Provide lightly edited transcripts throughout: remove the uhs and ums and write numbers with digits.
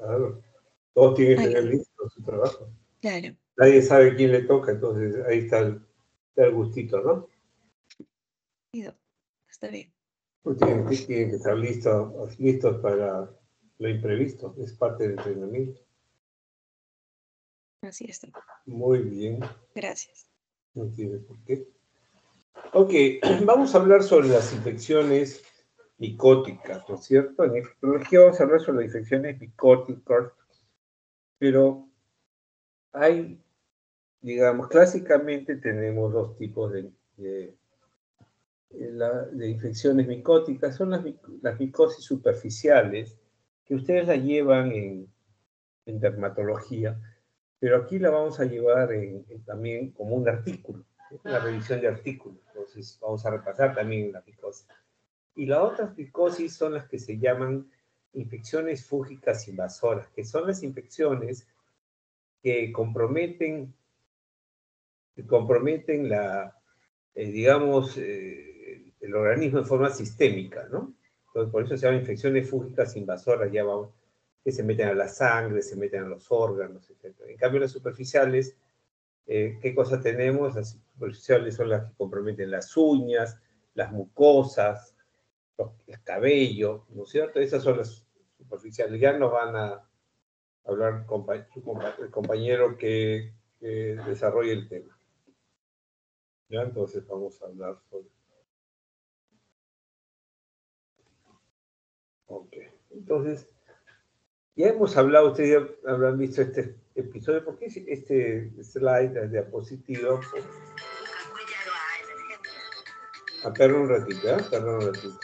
Claro. Todos tienen que tener Ay, listo su trabajo. claro. Nadie sabe quién le toca, entonces ahí está el gustito, ¿no? Está bien. Pues tienen que estar listos para lo imprevisto, es parte del entrenamiento. Así está. Muy bien, Gracias. no tiene por qué. Ok, vamos a hablar sobre las infecciones micóticas, ¿no es cierto? En infectología vamos a hablar sobre las infecciones micóticas, pero hay, digamos, clásicamente tenemos dos tipos de infecciones micóticas. Son las micosis superficiales, que ustedes la llevan en dermatología, pero aquí la vamos a llevar también como un artículo, una revisión de artículos. Entonces vamos a repasar también la micosis. Y las otras micosis son las que se llaman infecciones fúngicas invasoras, que son las infecciones que comprometen digamos, el organismo de forma sistémica, ¿no? Entonces, por eso se llaman infecciones fúngicas invasoras, ya vamos, que se meten a la sangre, se meten a los órganos, etc. En cambio, las superficiales, ¿qué cosa tenemos? Las superficiales son las que comprometen las uñas, las mucosas, el cabello, ¿no es cierto? Esas son las superficiales. Ya nos van a hablar el compañero que desarrolle el tema. ¿Ya? Entonces vamos a hablar sobre... Ok. Entonces, ya hemos hablado, ustedes ya habrán visto este episodio, porque este slide de diapositiva. Perro un ratito, ¿eh? Perro un ratito.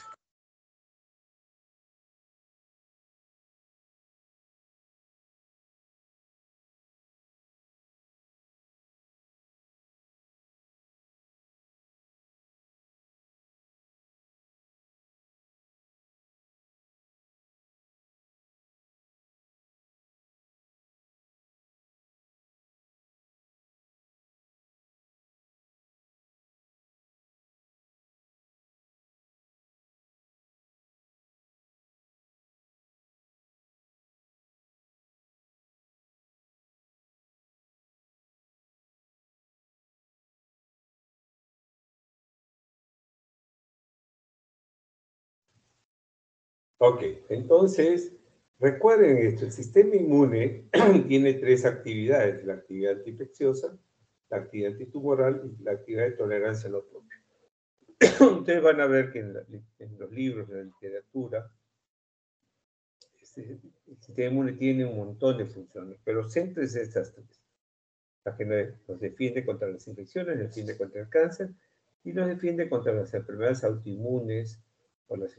Ok, entonces, recuerden esto, el sistema inmune tiene tres actividades: la actividad antiinfecciosa, la actividad antitumoral y la actividad de tolerancia a lo propio. Ustedes van a ver que en los libros, en la literatura, el sistema inmune tiene un montón de funciones, pero céntrense en estas tres. La que nos defiende contra las infecciones, nos defiende contra el cáncer y nos defiende contra las enfermedades autoinmunes o las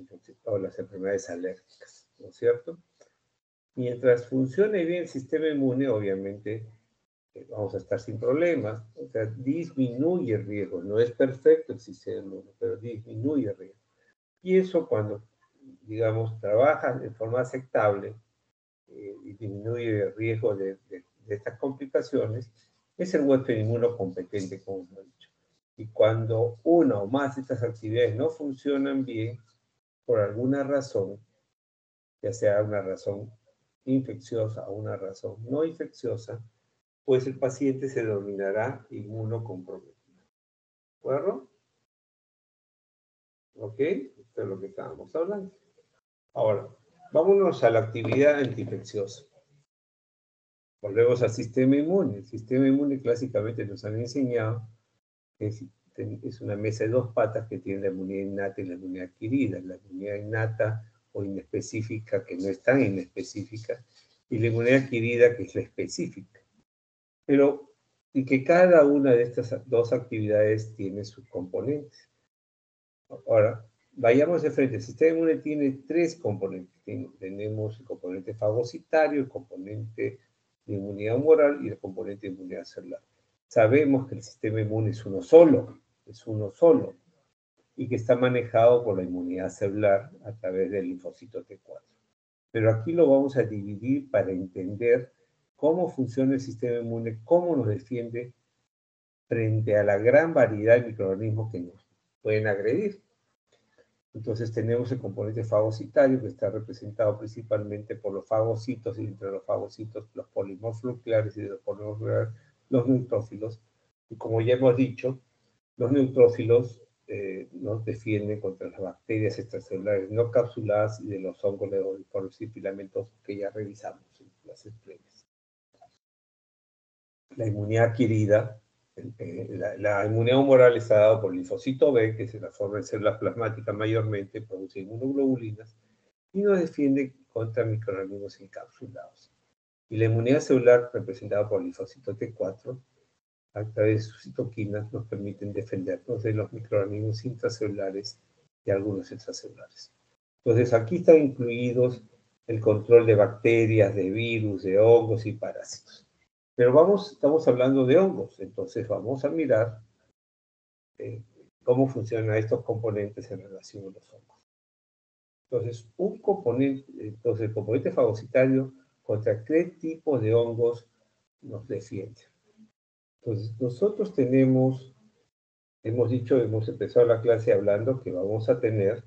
enfermedades alérgicas, ¿no es cierto? Mientras funcione bien el sistema inmune, obviamente vamos a estar sin problemas. O sea, disminuye el riesgo. No es perfecto el sistema inmune, pero disminuye el riesgo. Y eso cuando, digamos, trabaja de forma aceptable y disminuye el riesgo de estas complicaciones, es el huésped inmunocompetente, como hemos dicho. Y cuando una o más de estas actividades no funcionan bien, por alguna razón, ya sea una razón infecciosa o una razón no infecciosa, pues el paciente se denominará inmunocomprometido. ¿De acuerdo? ¿Ok? Esto es lo que estábamos hablando. Ahora, vámonos a la actividad antiinfecciosa. Volvemos al sistema inmune. El sistema inmune clásicamente nos han enseñado que es una mesa de dos patas que tiene la inmunidad innata y la inmunidad adquirida. La inmunidad innata o inespecífica, que no es tan inespecífica, y la inmunidad adquirida, que es la específica. Pero, y que cada una de estas dos actividades tiene sus componentes. Ahora, vayamos de frente. El sistema inmune tiene tres componentes. Tenemos el componente fagocitario, el componente de inmunidad humoral y el componente de inmunidad celular. Sabemos que el sistema inmune es uno solo, y que está manejado por la inmunidad celular a través del linfocito T4. Pero aquí lo vamos a dividir para entender cómo funciona el sistema inmune, cómo nos defiende frente a la gran variedad de microorganismos que nos pueden agredir. Entonces tenemos el componente fagocitario que está representado principalmente por los fagocitos, y entre los fagocitos los polimorfos nucleares, y de los polimorfos nucleares los neutrófilos. Y como ya hemos dicho, los neutrófilos nos defienden contra las bacterias extracelulares no capsuladas y de los hongos levodiformes y filamentosos que ya revisamos en clases previas. La inmunidad adquirida, la inmunidad humoral está dada por el linfocito B, que se la forma en células plasmáticas mayormente, produce inmunoglobulinas y nos defiende contra microorganismos encapsulados. Y la inmunidad celular, representada por el linfocito T4, a través de sus citoquinas, nos permiten defendernos de los microorganismos intracelulares y algunos extracelulares. Entonces, aquí están incluidos el control de bacterias, de virus, de hongos y parásitos. Pero estamos hablando de hongos, entonces vamos a mirar cómo funcionan estos componentes en relación a los hongos. Entonces, el componente fagocitario, ¿contra qué tipos de hongos nos defiende? Entonces, nosotros hemos empezado la clase hablando que vamos a tener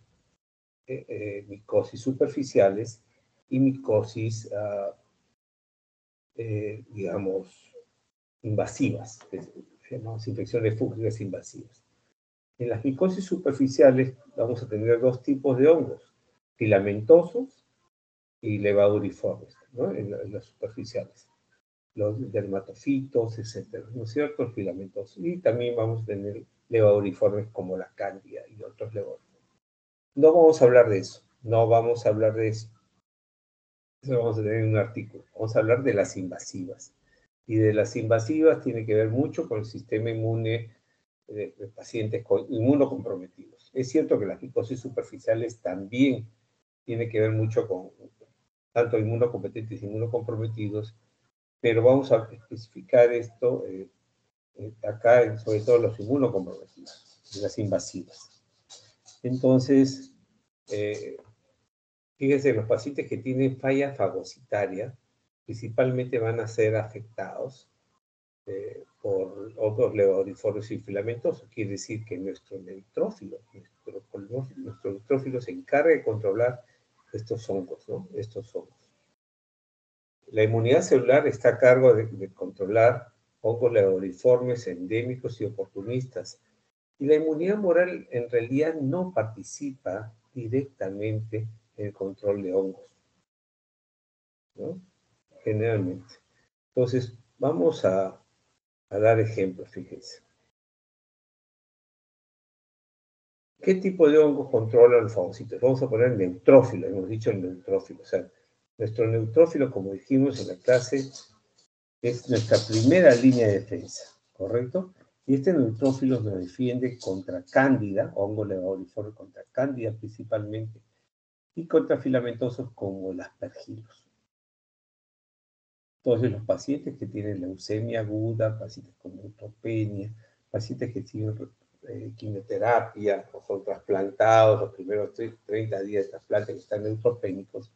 micosis superficiales y micosis, digamos, invasivas, llamamos infecciones fúngicas invasivas. En las micosis superficiales vamos a tener dos tipos de hongos, filamentosos y levaduriformes, ¿no? En las superficiales. Los dermatofitos, etcétera, ¿no es cierto? Los filamentosos. Y también vamos a tener levaduriformes como la cándida y otros levaduriformes. No vamos a hablar de eso, no vamos a hablar de eso. Eso lo vamos a tener en un artículo. Vamos a hablar de las invasivas. Y de las invasivas tiene que ver mucho con el sistema inmune de pacientes inmunocomprometidos. Es cierto que las micosis superficiales también tiene que ver mucho con tanto inmunocompetentes y inmunocomprometidos, pero vamos a especificar esto acá, sobre todo los inmunocomprometidos, las invasivas. Entonces, fíjense, los pacientes que tienen falla fagocitaria principalmente van a ser afectados por hongos levaduriformes y filamentosos. Quiere decir que nuestro neutrófilo se encarga de controlar estos hongos, ¿no? Estos hongos. La inmunidad celular está a cargo de controlar hongos levaduriformes endémicos y oportunistas. Y la inmunidad humoral en realidad no participa directamente en el control de hongos, ¿no? Generalmente. Entonces, vamos a dar ejemplos, fíjense. ¿Qué tipo de hongos controlan los fagocitos? Vamos a poner neutrófilo, hemos dicho el neutrófilo. O sea, nuestro neutrófilo, como dijimos en la clase, es nuestra primera línea de defensa, ¿correcto? Y este neutrófilo nos defiende contra cándida, hongo levaduriforme contra cándida principalmente, y contra filamentosos como el aspergillus. Entonces, los pacientes que tienen leucemia aguda, pacientes con neutropenia, pacientes que tienen quimioterapia o son trasplantados los primeros 30 días de trasplante que están neutropénicos,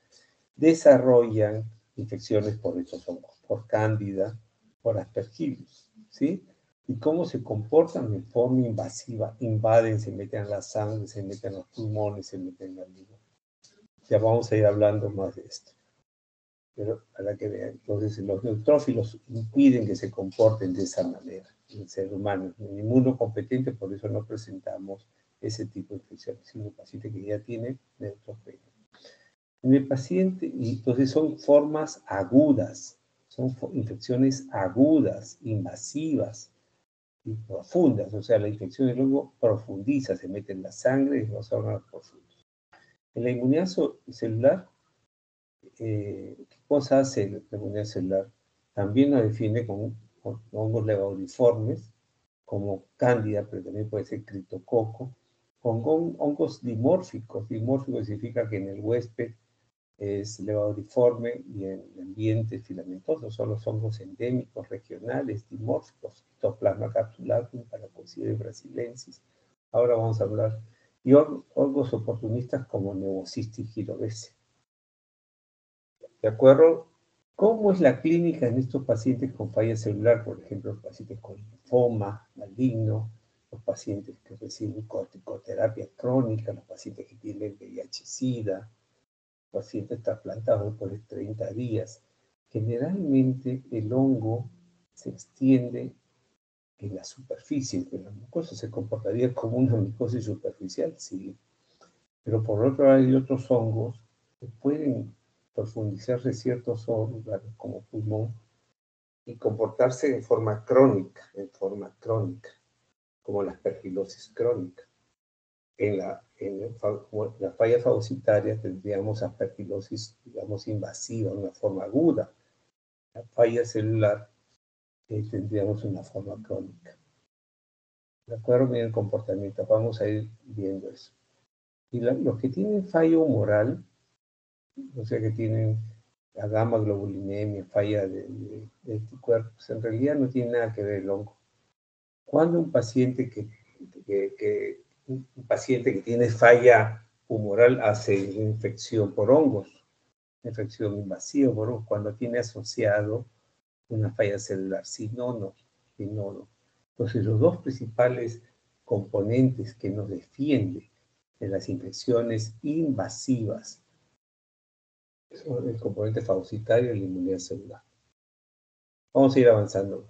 desarrollan infecciones por estos hongos, por cándida, por aspergillus, ¿sí? ¿Y cómo se comportan? En forma invasiva, invaden, se meten a la sangre, se meten a los pulmones, se meten en la liga. Ya vamos a ir hablando más de esto. Pero para que vean, entonces los neutrófilos impiden que se comporten de esa manera en el ser humano. En inmunocompetente, por eso no presentamos ese tipo de infecciones, sino un paciente que ya tiene neutropenia. En el paciente, y entonces son formas agudas, son infecciones agudas, invasivas y profundas, o sea, la infección del hongo profundiza, se mete en la sangre y en los órganos profundos. En la inmunidad celular, ¿qué cosa hace la inmunidad celular? También nos defiende con hongos levaduriformes, como cándida, pero también puede ser criptococo, con hongos dimórficos. Dimórfico significa que en el huésped es levaduriforme y en el ambiente filamentoso. Son los hongos endémicos regionales dimórficos, Phytoplasma capsulatum, Paracoccidia brasilensis. Ahora vamos a hablar. Y hongos oportunistas como Pneumocystis gyrodacea. ¿De acuerdo? ¿Cómo es la clínica en estos pacientes con falla celular? Por ejemplo, pacientes con linfoma maligno, los pacientes que reciben corticoterapia crónica, los pacientes que tienen VIH-Sida, pacientes trasplantados después de 30 días. Generalmente el hongo se extiende en la superficie, en la mucosa se comportaría como una micosis superficial, sí. Pero por otro lado hay otros hongos que pueden profundizarse ciertos órganos como pulmón y comportarse en forma crónica, como la aspergilosis crónica. En la falla fagocitaria tendríamos aspergilosis, digamos, invasiva, una forma aguda. La falla celular tendríamos una forma crónica. ¿De acuerdo? Bien el comportamiento, vamos a ir viendo eso. Y los que tienen falla humoral, o sea que tienen la gamma globulinemia, falla de anticuerpos, en realidad no tiene nada que ver el hongo. Cuando un paciente un paciente que tiene falla humoral hace infección por hongos, infección invasiva por hongos, cuando tiene asociado una falla celular, si no. Entonces, los dos principales componentes que nos defienden de las infecciones invasivas son el componente fagocitario y la inmunidad celular. Vamos a ir avanzando.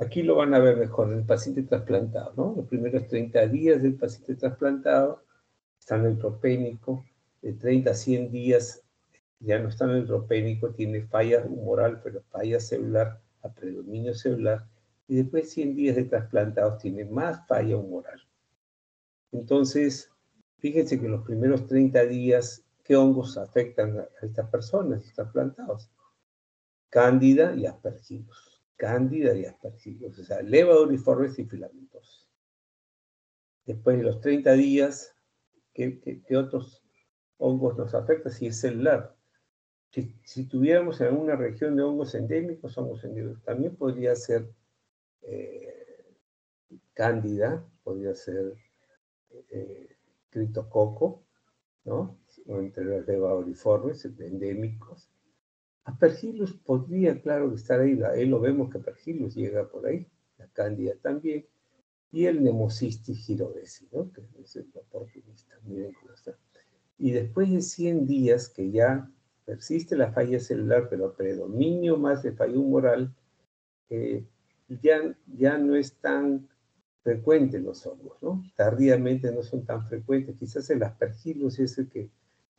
Aquí lo van a ver mejor en el paciente trasplantado, ¿no? Los primeros 30 días del paciente trasplantado está neutropénico, de 30 a 100 días ya no está neutropénico, tiene falla humoral, pero falla celular, a predominio celular, y después de 100 días de trasplantados tiene más falla humoral. Entonces, fíjense que en los primeros 30 días, ¿qué hongos afectan a estas personas, trasplantados? Cándida y aspergillus. Cándida y aspergillus, o sea, levaduriformes y filamentosos. Después de los 30 días, ¿qué otros hongos nos afectan? Si es celular. Si tuviéramos en alguna región de hongos endémicos, también podría ser cándida, podría ser criptococo, ¿no? O entre los levaduriformes endémicos. Aspergillus podría, claro, estar ahí. Ahí lo vemos que Aspergillus llega por ahí, la cándida también, y el Pneumocystis jirovesi, ¿no? Que es el oportunista, miren cómo está. Y después de 100 días que ya persiste la falla celular, pero predominio más de falla humoral, ya no es tan frecuente los hongos, ¿no? Tardíamente no son tan frecuentes. Quizás el Aspergillus es el que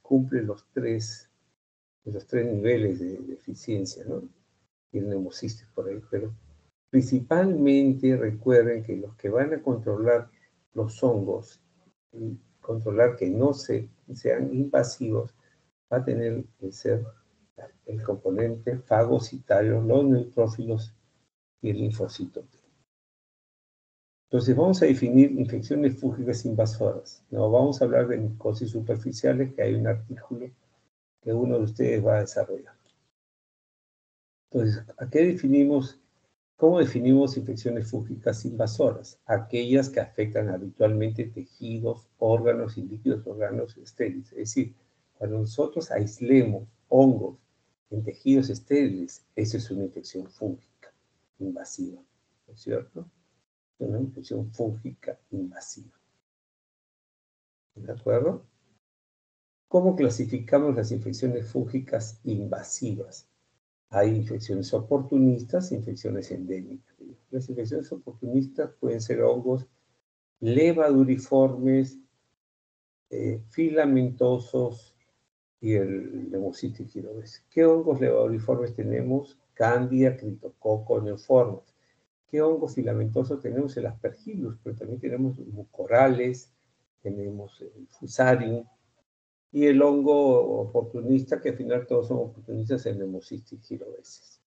cumple los tres niveles de eficiencia, ¿no? Y el Pneumocystis por ahí, pero principalmente recuerden que los que van a controlar los hongos y controlar que no sean invasivos, va a tener que ser el componente fagocitario, los neutrófilos y el linfocito T. Entonces vamos a definir infecciones fúngicas invasoras. No vamos a hablar de micosis superficiales, que hay un artículo que uno de ustedes va a desarrollar. Entonces, ¿cómo definimos infecciones fúngicas invasoras? Aquellas que afectan habitualmente tejidos, órganos y líquidos órganos estériles. Es decir, cuando nosotros aislemos hongos en tejidos estériles, esa es una infección fúngica invasiva, ¿no es cierto? Una infección fúngica invasiva. ¿De acuerdo? ¿Cómo clasificamos las infecciones fúngicas invasivas? Hay infecciones oportunistas e infecciones endémicas. Las infecciones oportunistas pueden ser hongos levaduriformes, filamentosos y el Pneumocystis jirovesi. ¿Qué hongos levaduriformes tenemos? Cándida, criptococo, neoformes. ¿Qué hongos filamentosos tenemos? El Aspergillus, pero también tenemos mucorales, tenemos el Fusarium, y el hongo oportunista, que al final todos son oportunistas, el Pneumocystis jirovesi.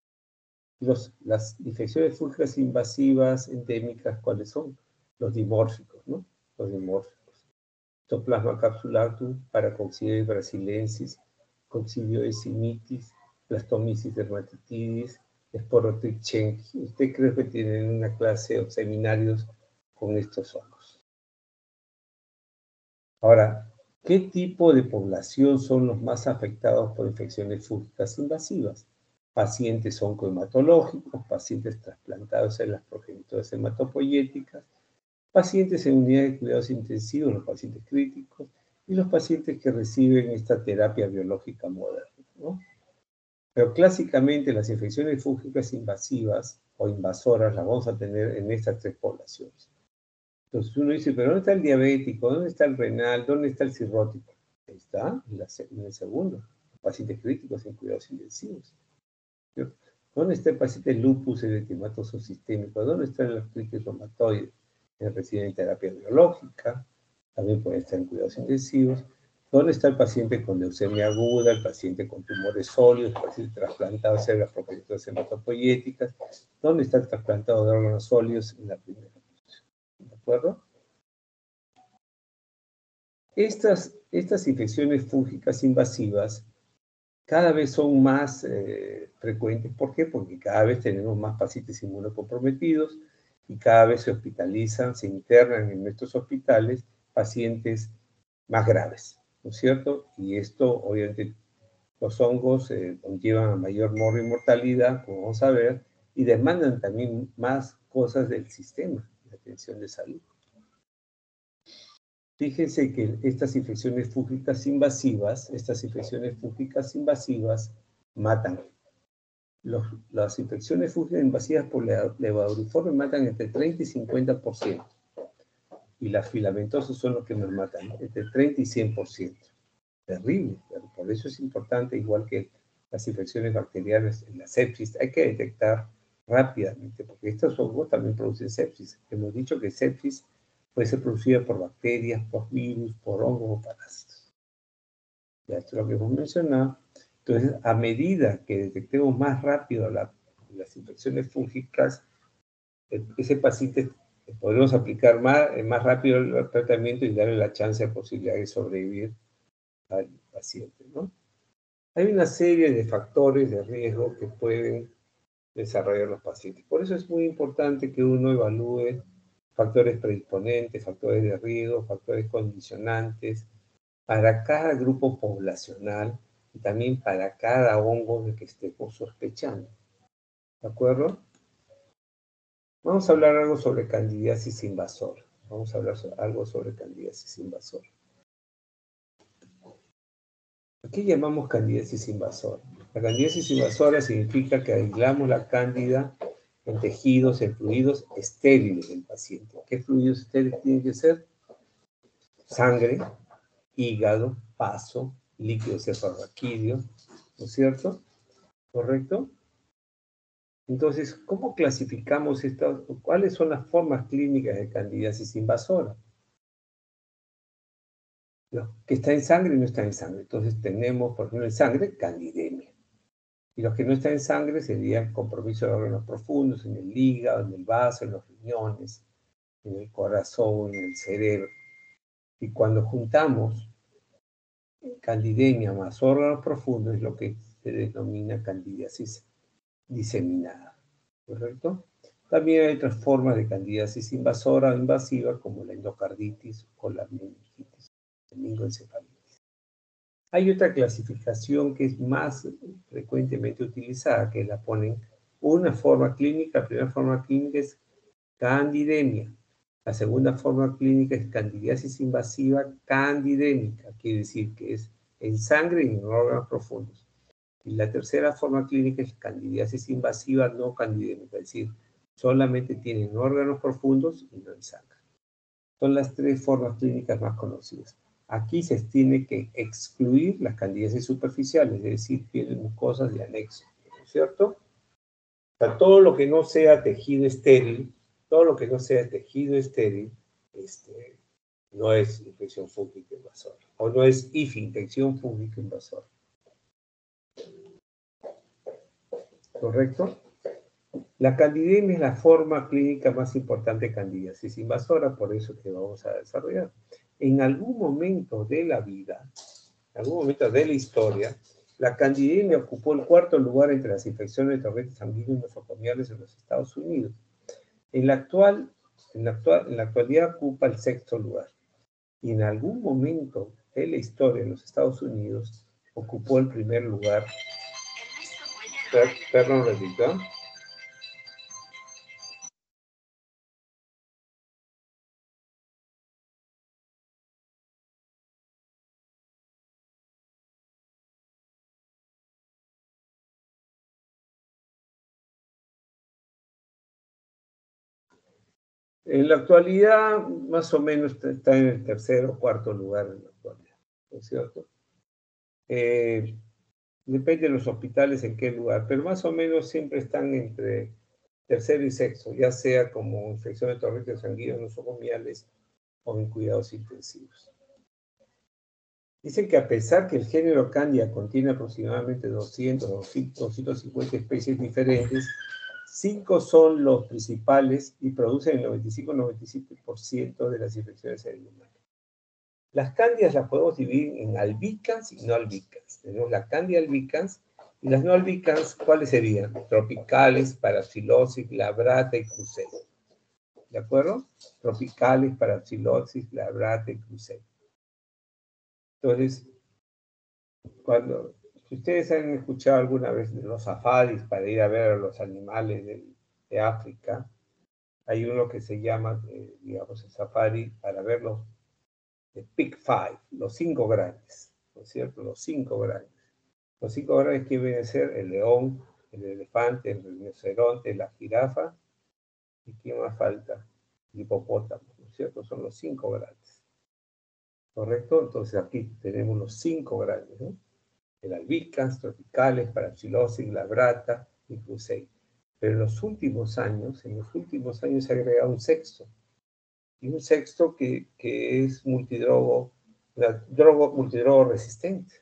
Las infecciones fúngicas invasivas endémicas, ¿cuáles son? Los dimórficos, ¿no? Los dimórficos. Citoplasma capsulatum, Paracoccidioides brasilensis, coccidioides Blastomyces dermatitidis, Sporotrichenchi. ¿Usted cree que tienen una clase o seminarios con estos hongos? Ahora, ¿qué tipo de población son los más afectados por infecciones fúngicas invasivas? Pacientes oncohematológicos, pacientes trasplantados en las progenitoras hematopoyéticas, pacientes en unidades de cuidados intensivos, los pacientes críticos, y los pacientes que reciben esta terapia biológica moderna, ¿no? Pero clásicamente las infecciones fúngicas invasivas o invasoras las vamos a tener en estas tres poblaciones. Entonces uno dice, pero ¿dónde está el diabético? ¿Dónde está el renal? ¿Dónde está el cirrótico? Ahí está, en el segundo, pacientes críticos en cuidados intensivos. ¿Cierto? ¿Dónde está el paciente lupus eritematoso sistémico? ¿Dónde está el artritis reumatoide? Recibe en terapia biológica, también puede estar en cuidados intensivos. ¿Dónde está el paciente con leucemia aguda, el paciente con tumores sólidos, el paciente trasplantado de células progenitoras hematopoyéticas? ¿Dónde está el trasplantado de órganos sólidos en la primera posición? ¿De acuerdo? Estas infecciones fúngicas invasivas cada vez son más frecuentes. ¿Por qué? Porque cada vez tenemos más pacientes inmunocomprometidos y cada vez se hospitalizan, se internan en nuestros hospitales pacientes más graves, ¿no es cierto? Y esto, obviamente, los hongos conllevan a mayor morbo y mortalidad, como vamos a ver, y demandan también más cosas del sistema de atención de salud. Fíjense que estas infecciones fúngicas invasivas matan. Las infecciones fúngicas invasivas por levaduriforme matan entre 30 y 50%. Y las filamentosas son los que nos matan, entre 30 y 100%. Terrible, pero por eso es importante, igual que las infecciones bacterianas en la sepsis, hay que detectar rápidamente, porque estos hongos también producen sepsis. Hemos dicho que sepsis puede ser producida por bacterias, por virus, por hongos o parásitos. Ya esto es lo que hemos mencionado. Entonces, a medida que detectemos más rápido las infecciones fúngicas, ese paciente podemos aplicar más rápido el tratamiento y darle la chance de posibilidad de sobrevivir al paciente, ¿no? Hay una serie de factores de riesgo que pueden desarrollar los pacientes. Por eso es muy importante que uno evalúe factores predisponentes, factores de riesgo, factores condicionantes, para cada grupo poblacional y también para cada hongo de que estemos sospechando. ¿De acuerdo? Vamos a hablar algo sobre candidiasis invasora. Vamos a hablar algo sobre candidiasis invasora. ¿Qué llamamos candidiasis invasora? La candidiasis invasora significa que aislamos la cándida en tejidos, en fluidos estériles del paciente. ¿Qué fluidos estériles tienen que ser? Sangre, hígado, paso, líquido cefalorraquídeo, ¿no es cierto? ¿Correcto? Entonces, ¿cómo clasificamos esto? ¿Cuáles son las formas clínicas de candidiasis invasora? Lo que está en sangre y no está en sangre. Entonces tenemos, por ejemplo, en sangre, candidemia. Y los que no están en sangre serían compromiso de órganos profundos, en el hígado, en el vaso, en los riñones, en el corazón, en el cerebro. Y cuando juntamos candidemia más órganos profundos, es lo que se denomina candidiasis diseminada. ¿Correcto? También hay otras formas de candidiasis invasora o invasiva, como la endocarditis o la meningitis, meningoencefalitis. Hay otra clasificación que es más frecuentemente utilizada, que la ponen una forma clínica. La primera forma clínica es candidemia. La segunda forma clínica es candidiasis invasiva candidémica, quiere decir que es en sangre y en órganos profundos. Y la tercera forma clínica es candidiasis invasiva no candidémica, es decir, solamente tienen órganos profundos y no en sangre. Son las tres formas clínicas más conocidas. Aquí se tiene que excluir las candidiasis superficiales, es decir, pieles mucosas de anexo, ¿no es cierto? O sea, todo lo que no sea tejido estéril, no es infección fúngica invasora, o no es infección fúngica invasora. ¿Correcto? La candidemia es la forma clínica más importante de candidiasis invasora, por eso que vamos a desarrollar. En algún momento de la vida, en algún momento de la historia, la candidemia ocupó el cuarto lugar entre las infecciones de torrentes sanguíneos nosocomiales en los Estados Unidos. En la actualidad ocupa el sexto lugar. Y en algún momento de la historia en los Estados Unidos ocupó el primer lugar. Perdón un ratito. En la actualidad, más o menos está en el tercer o cuarto lugar en la actualidad, ¿no es cierto? Depende de los hospitales en qué lugar, pero más o menos siempre están entre tercero y sexto, ya sea como infección de torrentes sanguíneos nosocomiales o en cuidados intensivos. Dicen que a pesar que el género Candida contiene aproximadamente 200 o 250 especies diferentes, 5 son los principales y producen el 95-97% de las infecciones en el humano. Las cándidas las podemos dividir en albicans y no albicans. Tenemos la cándida albicans y las no albicans, ¿cuáles serían? Tropicales, Parapsilosis, glabrata y cruzei. ¿De acuerdo? Tropicales, Parapsilosis, glabrata y cruzei. Entonces, si ustedes han escuchado alguna vez de los safaris para ir a ver a los animales de África, hay uno que se llama, digamos, el safari para verlos de Big Five, los 5 grandes, ¿no es cierto? Los 5 grandes. Los 5 grandes que vienen a ser el león, el elefante, el rinoceronte, la jirafa, ¿y quién más falta? El hipopótamo, ¿no es cierto? Son los 5 grandes. ¿Correcto? Entonces aquí tenemos los 5 grandes, ¿no? El albicans, tropicales, Parapsilosis, glabrata y cruzei. Pero en los últimos años se ha agregado un sexto. Y un sexto que es multidrogo resistente.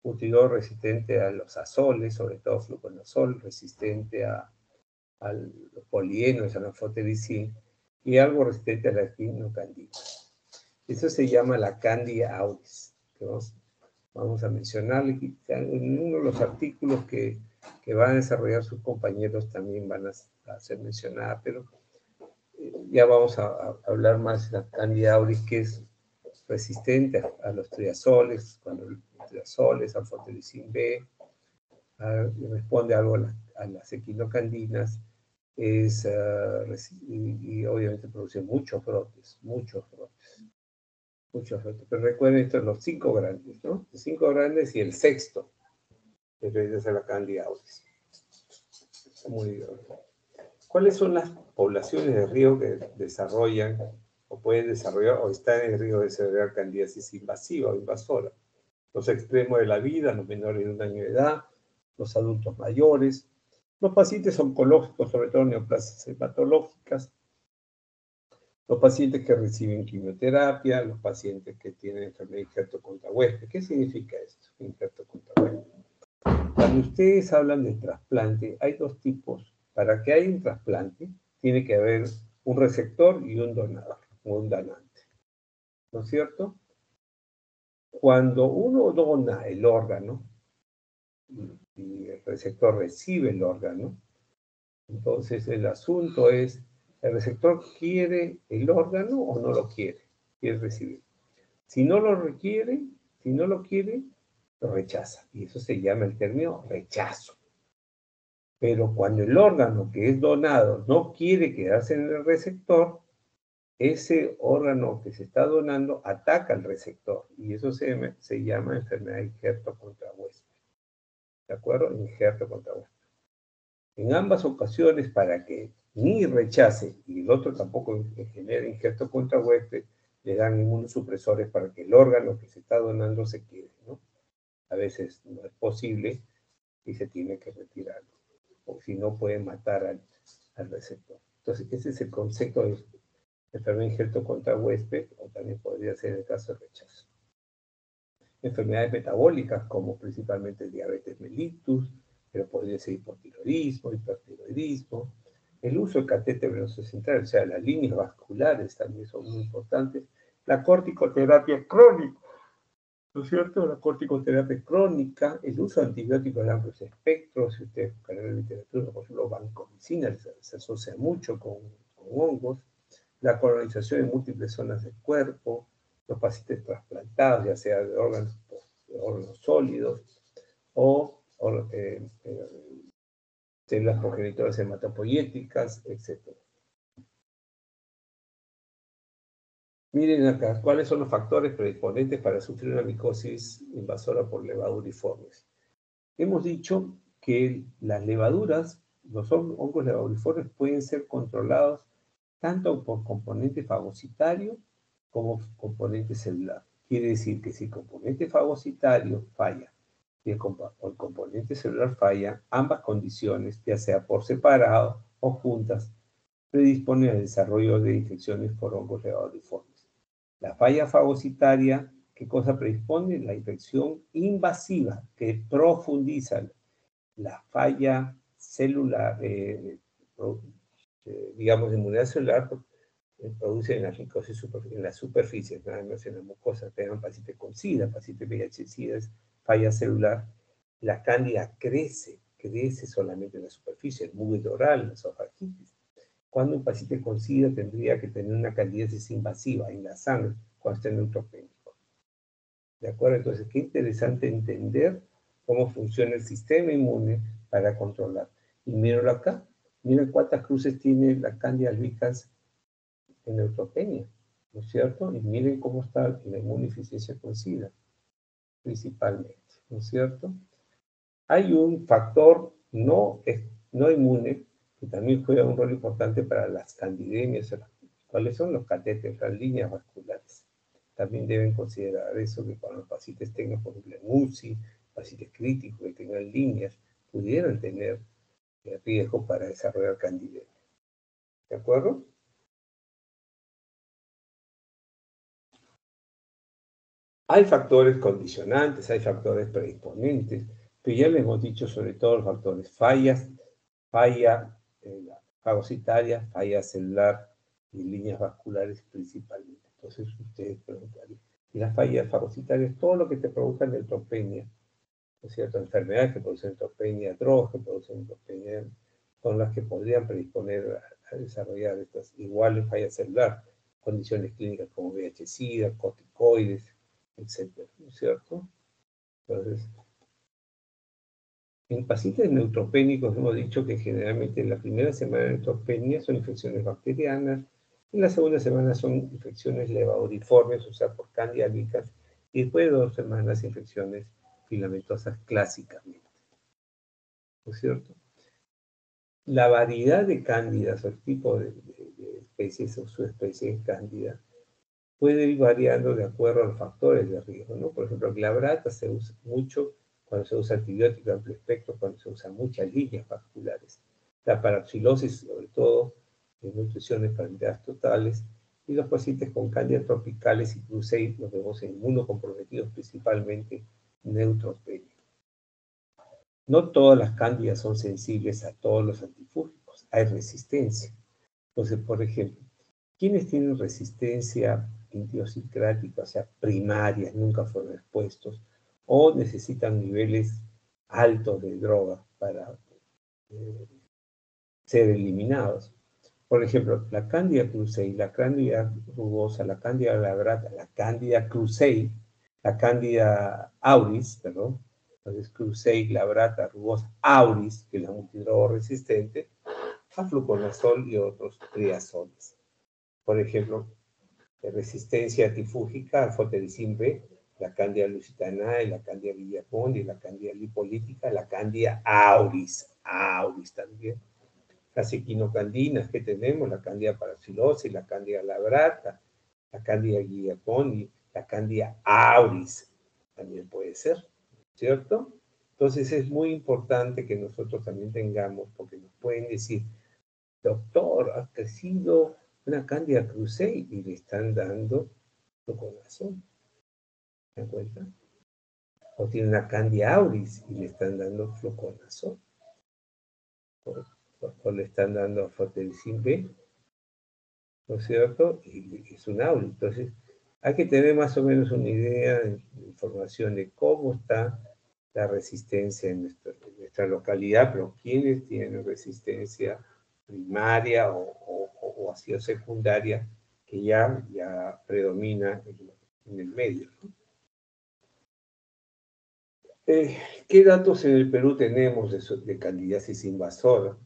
Multidrogo resistente a los azoles, sobre todo fluconazol, resistente a los polienos, a la anfotericin, y algo resistente a la quinocandida. Eso se llama la Candida auris, que vamos a mencionarle. En uno de los artículos que van a desarrollar sus compañeros también van a ser mencionadas, pero ya vamos a hablar más de la Candida auris, que es resistente a los triazoles, cuando los triazoles, anfotericin B, responde algo a las equinocandinas, y obviamente produce muchos brotes. Pero recuerden esto, los 5 grandes, ¿no? Los 5 grandes y el sexto, que es la Candida auris. Muy bien. ¿Cuáles son las poblaciones de riesgo que desarrollan o pueden desarrollar o están en riesgo de desarrollar candidiasis invasiva o invasora? Los extremos de la vida, los menores de 1 año de edad, los adultos mayores, los pacientes oncológicos, sobre todo neoplasias hematológicas, los pacientes que reciben quimioterapia, los pacientes que tienen enfermedad de injerto contra huésped. ¿Qué significa esto, injerto contra huésped? Cuando ustedes hablan de trasplante, hay 2 tipos. Para que haya un trasplante, tiene que haber un receptor y un donador, o un donante. ¿No es cierto? Cuando uno dona el órgano y el receptor recibe el órgano, entonces el asunto es, ¿el receptor quiere el órgano o no lo quiere? Quiere recibir. Si no lo quiere, lo rechaza. Y eso se llama el término rechazo. Pero cuando el órgano que es donado no quiere quedarse en el receptor, ese órgano que se está donando ataca al receptor. Y eso se llama enfermedad de injerto contra huésped. ¿De acuerdo? Injerto contra huésped. En ambas ocasiones, para que ni rechace y el otro tampoco genere injerto contra huésped, le dan inmunosupresores para que el órgano que se está donando se quede, ¿no? A veces no es posible y se tiene que retirarlo, o si no puede matar al receptor. Entonces, ese es el concepto de enfermedad de injerto contra huésped, o también podría ser el caso de rechazo. Enfermedades metabólicas, como principalmente el diabetes mellitus, pero podría ser hipotiroidismo, hipertiroidismo. El uso del catéter venoso central, o sea, las líneas vasculares también son muy importantes. La corticoterapia crónica, ¿no es cierto? La corticoterapia crónica, el uso de antibióticos de amplios espectros, si ustedes buscan en la literatura, por ejemplo, vancomicina se asocia mucho con hongos, la colonización en múltiples zonas del cuerpo, los pacientes trasplantados, ya sea de órganos sólidos o células progenitoras hematopoyéticas, etc. Miren acá, ¿cuáles son los factores predisponentes para sufrir una micosis invasora por levaduriformes? Hemos dicho que las levaduras, los hongos levaduriformes pueden ser controlados tanto por componente fagocitario como componente celular. Quiere decir que si el componente fagocitario falla y el componente celular falla, ambas condiciones, ya sea por separado o juntas, predisponen al desarrollo de infecciones por hongos levadiformes. La falla fagocitaria, ¿qué cosa predispone? La infección invasiva que profundiza. La falla celular, digamos, de inmunidad celular, produce en la micosis en las superficies, nada más en la mucosa, tengan pacientes con SIDA, pacientes VIH-Sida, falla celular. La cándida crece solamente en la superficie, el muco oral, la esofagitis. Cuando un paciente con SIDA tendría que tener una candidiasis invasiva en la sangre cuando está neutropénico. ¿De acuerdo? Entonces, qué interesante entender cómo funciona el sistema inmune para controlar. Y mírenlo acá, miren cuántas cruces tiene la Candida albicans en neutropenia, ¿no es cierto? Y miren cómo está la inmunodeficiencia con SIDA, principalmente, ¿no es cierto? Hay un factor no inmune que también juega un rol importante para las candidemias. ¿Cuáles son los catéteres, las líneas vasculares? También deben considerar eso, que cuando los pacientes tengan, por ejemplo, en UCI, pacientes críticos que tengan líneas, pudieran tener riesgo para desarrollar candidemia. ¿De acuerdo? Hay factores condicionantes, hay factores predisponentes, pero ya les hemos dicho sobre todo los factores falla fagocitaria, falla celular y líneas vasculares principalmente. Entonces ustedes preguntarían, y las fallas fagocitarias, todo lo que te provoca neutropenia, ¿no es cierto? Enfermedades que producen neutropenia, drogas que producen neutropenia, son las que podrían predisponer a desarrollar estas iguales fallas celular, condiciones clínicas como VIH-Sida, corticoides, etcétera, ¿no es cierto? Entonces, en pacientes neutropénicos hemos dicho que generalmente en la primera semana de neutropenia son infecciones bacterianas, en la segunda semana son infecciones levadoriformes, o sea, por Candida albicans, y después de 2 semanas infecciones filamentosas clásicamente, ¿no es cierto? La variedad de cándidas o el tipo de especies o subespecies de cándida puede ir variando de acuerdo a los factores de riesgo, ¿no? Por ejemplo, glabrata se usa mucho cuando se usa antibiótico de amplio espectro, cuando se usan muchas líneas vasculares. La paraxilosis, sobre todo, en nutriciones parentales totales, y los pacientes con cándida tropicales y Cruzei los vemos en inmunocomprometidos, principalmente neutropenia. No todas las cándidas son sensibles a todos los antifúngicos, hay resistencia. Entonces, por ejemplo, quienes tienen resistencia idiosincrática, o sea, primaria, nunca fueron expuestos, o necesitan niveles altos de droga para ser eliminados. Por ejemplo, la Candida krusei, la Candida rugosa, la Candida glabrata, la Candida krusei, la Candida auris, perdón, entonces krusei, glabrata, rugosa, auris, que es la multidroga resistente, a fluconazol y otros triazoles. Por ejemplo, de resistencia antifúngica al fotericin B, la Candida lusitanae, la Candida guillapondi, la Candida lipolítica, la Candida auris también. Las equinocandinas que tenemos, la Candida paraxilosis, la Candida glabrata, la Candida guillapondi, la Candida auris, también puede ser, ¿cierto? Entonces es muy importante que nosotros también tengamos, porque nos pueden decir, doctor, ha crecido una Candida krusei y le están dando fluconazol, ¿se dan cuenta? O tiene una Candida auris y le están dando fluconazol, o le están dando fotericin B, ¿no es cierto? Y es un auris. Entonces, hay que tener más o menos una idea de información de cómo está la resistencia en nuestra localidad, pero quiénes tienen resistencia primaria o así o secundaria que ya predomina en el medio, ¿no? ¿Qué datos en el Perú tenemos de candidiasis invasora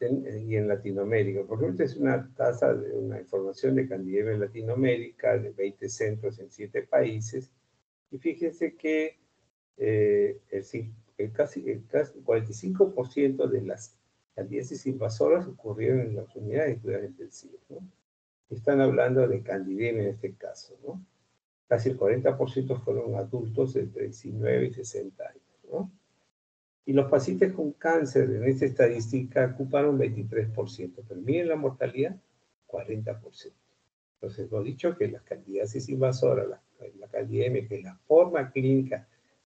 y en Latinoamérica? Porque esta es una tasa de una información de candidemia en Latinoamérica, de 20 centros en 7 países, y fíjense que casi el 45% de las candidiasis invasoras ocurrieron en las unidades de cuidados intensivos, ¿no? Están hablando de candidemia en este caso, ¿no? Casi el 40% fueron adultos de entre 19 y 60 años, ¿no? Y los pacientes con cáncer en esta estadística ocuparon 23%, pero miren la mortalidad, 40%. Entonces, hemos dicho que la candidiasis invasora, la candidemia, que es la forma clínica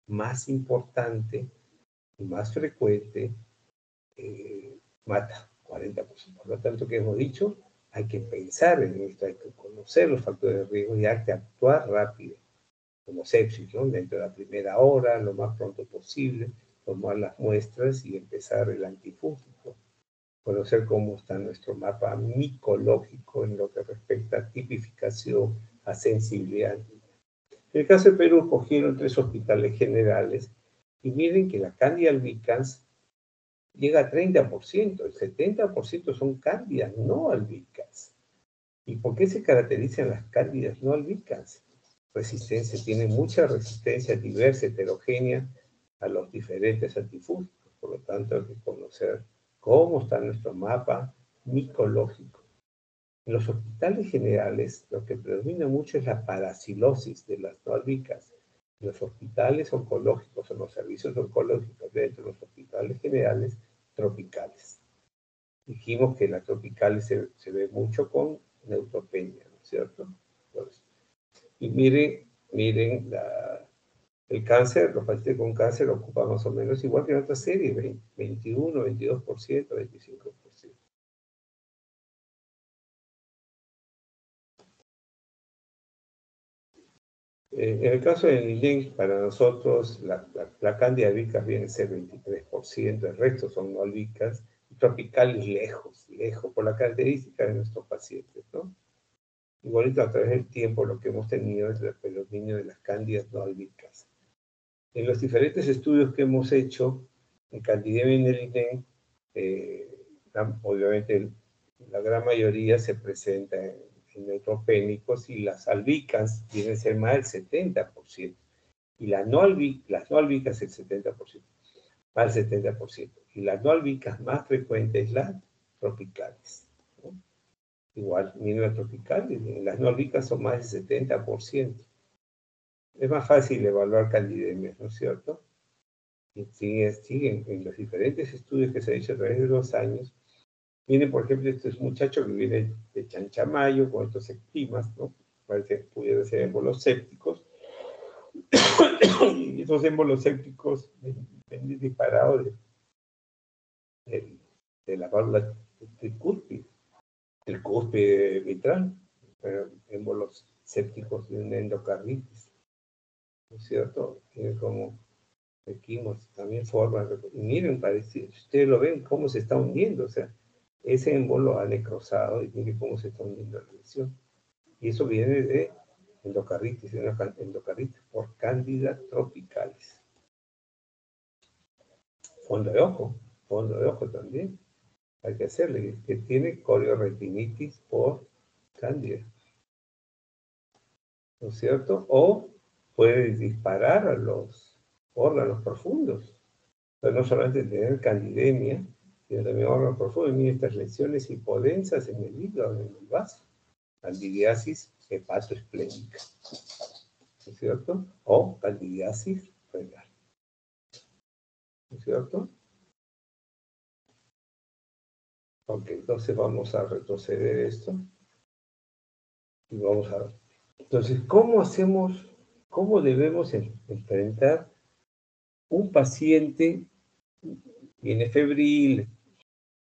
más importante y más frecuente, mata 40%. Por lo tanto, que hemos dicho, hay que pensar en esto, hay que conocer los factores de riesgo y hay que actuar rápido, como sepsis, ¿no? Dentro de la primera hora, lo más pronto posible, tomar las muestras y empezar el antifúngico. Conocer cómo está nuestro mapa micológico en lo que respecta a tipificación, a sensibilidad. En el caso de Perú, cogieron 3 hospitales generales y miren que la Candida albicans llega a 30%, el 70% son cándidas no albicans. ¿Y por qué se caracterizan las cándidas no albicans? Resistencia, tienen mucha resistencia diversa, heterogénea a los diferentes antifúngicos. Por lo tanto, hay que conocer cómo está nuestro mapa micológico. En los hospitales generales, lo que predomina mucho es la paracilosis de las no albicans. En los hospitales oncológicos o los servicios oncológicos dentro de los hospitales generales, tropicales. Dijimos que la tropicales se ve mucho con neutropenia, ¿no es cierto? Entonces, y miren el cáncer, los pacientes con cáncer ocupan más o menos igual que en otras series, 21, 22%, 25%. En el caso del INEN, para nosotros, la Candida albicans viene a ser 23%, el resto son no albicans, y tropicales lejos, por la característica de nuestros pacientes, ¿no? Igualito a través del tiempo lo que hemos tenido es el predominio de las cándidas no albicans. En los diferentes estudios que hemos hecho, en candidemia en el INEN, obviamente la gran mayoría se presenta en neutropénicos y las albicans vienen a ser más del 70%. Y las no albicans el 70%, más del 70%. Y las no albicans más frecuentes es las tropicales, ¿no? Igual, ni las tropicales, las no albicans son más del 70%. Es más fácil evaluar candidemias, ¿no es cierto? Y siguen en los diferentes estudios que se han hecho a través de los años. Miren, por ejemplo, este muchacho que viene de Chanchamayo con estos ectimas, ¿no? Parece que pudieran ser émbolos sépticos. Y esos émbolos sépticos ven disparados de la válvula del cúspide mitral, émbolos sépticos de una endocarditis, ¿no es cierto? Tiene como equimos, también forman, y miren, parece, ustedes lo ven, cómo se está hundiendo, o sea, ese émbolo ha necrosado y miren cómo se está hundiendo la lesión. Y eso viene de endocarditis, endocarditis por cándida tropicales. Fondo de ojo también. Hay que hacerle, que tiene corioretinitis por cándida, ¿no es cierto? O puede disparar a los órganos profundos. Pero no solamente tener candidemia, sino también órganos profundos. Miren estas lesiones hipodensas en el hígado, en el vaso. Candidiasis hepatoesplénica, ¿no es cierto? O candidiasis renal, ¿no es cierto? Ok, entonces vamos a retroceder esto y vamos a ver. Entonces, cómo debemos enfrentar un paciente viene febril?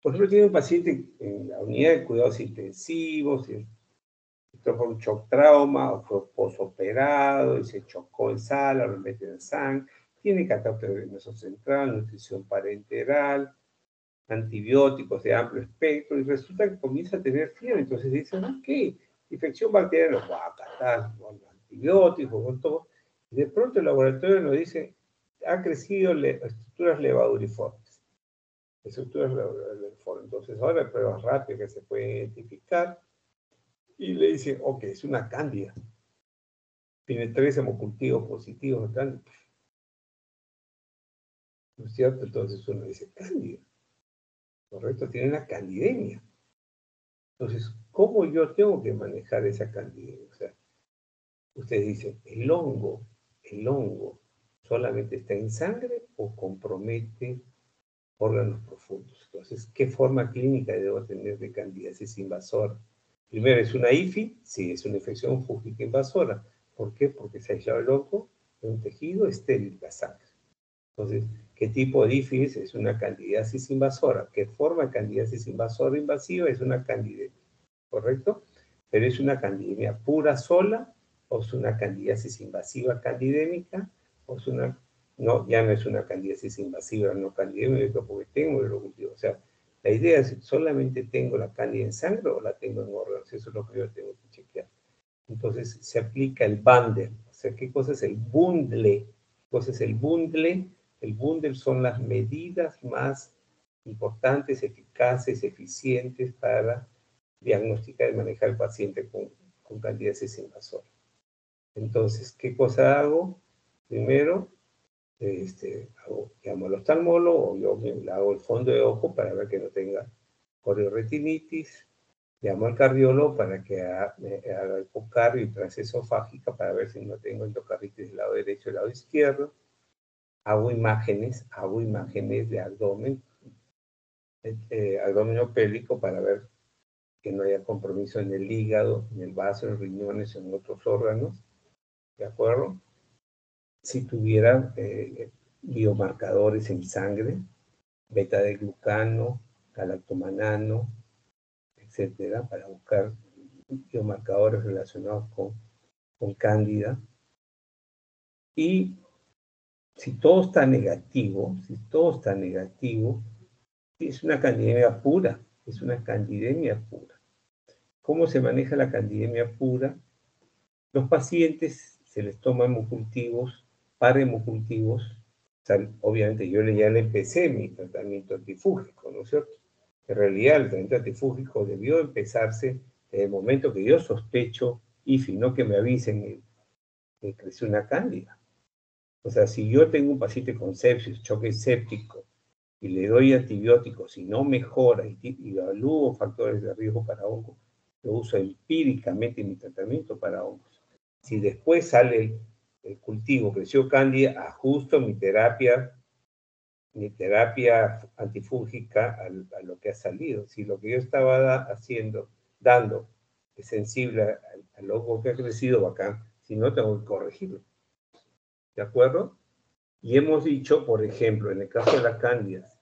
Por ejemplo, tiene un paciente en la unidad de cuidados intensivos, esto fue un shock trauma, o fue posoperado, y se chocó en sala, lo meten en sangre, tiene catálogo venoso central, nutrición parenteral, antibióticos de amplio espectro, y resulta que comienza a tener fiebre. Entonces dicen, ok, infección bacteriana, lo va a catar con antibióticos, con todo. Y de pronto el laboratorio nos dice, ha crecido estructuras levaduriformes. Entonces ahora hay pruebas rápidas que se pueden identificar y le dicen, ok, es una cándida. Tiene 3 hemocultivos positivos, ¿no es cierto? Entonces uno dice, cándida. ¿correcto? Tiene una candidemia. Entonces, ¿cómo yo tengo que manejar esa candidemia? O sea, ustedes dicen, ¿el hongo solamente está en sangre o compromete órganos profundos? Entonces, ¿qué forma clínica debo tener de candidiasis invasora? Primero, ¿es una IFI? Sí, es una infección fúngica invasora. ¿Por qué? Porque se ha aislado el hongo de un tejido estéril, la sangre. Entonces, ¿qué tipo de IFI es? Es una candidiasis invasora. ¿Qué forma de candidiasis invasora invasiva? Es una candidemia, ¿correcto? Pero es una candidemia pura sola, o es una candidiasis invasiva candidémica, o es una... No, ya no es una candidiasis invasiva, no candidémica, porque tengo el cultivo. O sea, la idea es, ¿solamente tengo la cándida en sangre o la tengo en órganos? Eso es lo que yo tengo que chequear. Entonces, se aplica el bundle. O sea, ¿qué cosa es el bundle? ¿Qué cosa es el bundle? El bundle son las medidas más importantes, eficaces, eficientes para diagnosticar y manejar al paciente con candidiasis invasora. Entonces, ¿qué cosa hago? Primero, llamo al oftalmólogo, o yo le hago el fondo de ojo para ver que no tenga corioretinitis. Llamo al cardiólogo para que haga ecocardio y transesofágica para ver si no tengo endocarditis del lado derecho y del lado izquierdo. Hago imágenes de abdomen, abdomen pélvico para ver que no haya compromiso en el hígado, en el vaso, en riñones, en otros órganos, ¿de acuerdo? Si tuviera biomarcadores en sangre, beta de glucano, galactomanano, etcétera, para buscar biomarcadores relacionados con cándida. Y si todo está negativo, es una candidemia pura, es una candidemia pura. ¿Cómo se maneja la candidemia pura? Los pacientes se les toman hemocultivos, hemocultivos. O sea, obviamente yo ya le empecé mi tratamiento antifúngico, ¿no es cierto? En realidad el tratamiento antifúngico debió empezarse en el momento que yo sospecho IFI, no que me avisen que creció una cándida. O sea, si yo tengo un paciente con sepsis, choque séptico, y le doy antibióticos y no mejora y evalúo factores de riesgo para hongos, lo uso empíricamente en mi tratamiento para hongos. Si después sale el cultivo, creció cándida, ajusto mi terapia antifúngica a lo que ha salido. Si lo que yo estaba dando, es sensible al hongo que ha crecido, bacán. Si no, tengo que corregirlo. ¿De acuerdo? Y hemos dicho, por ejemplo, en el caso de las cándidas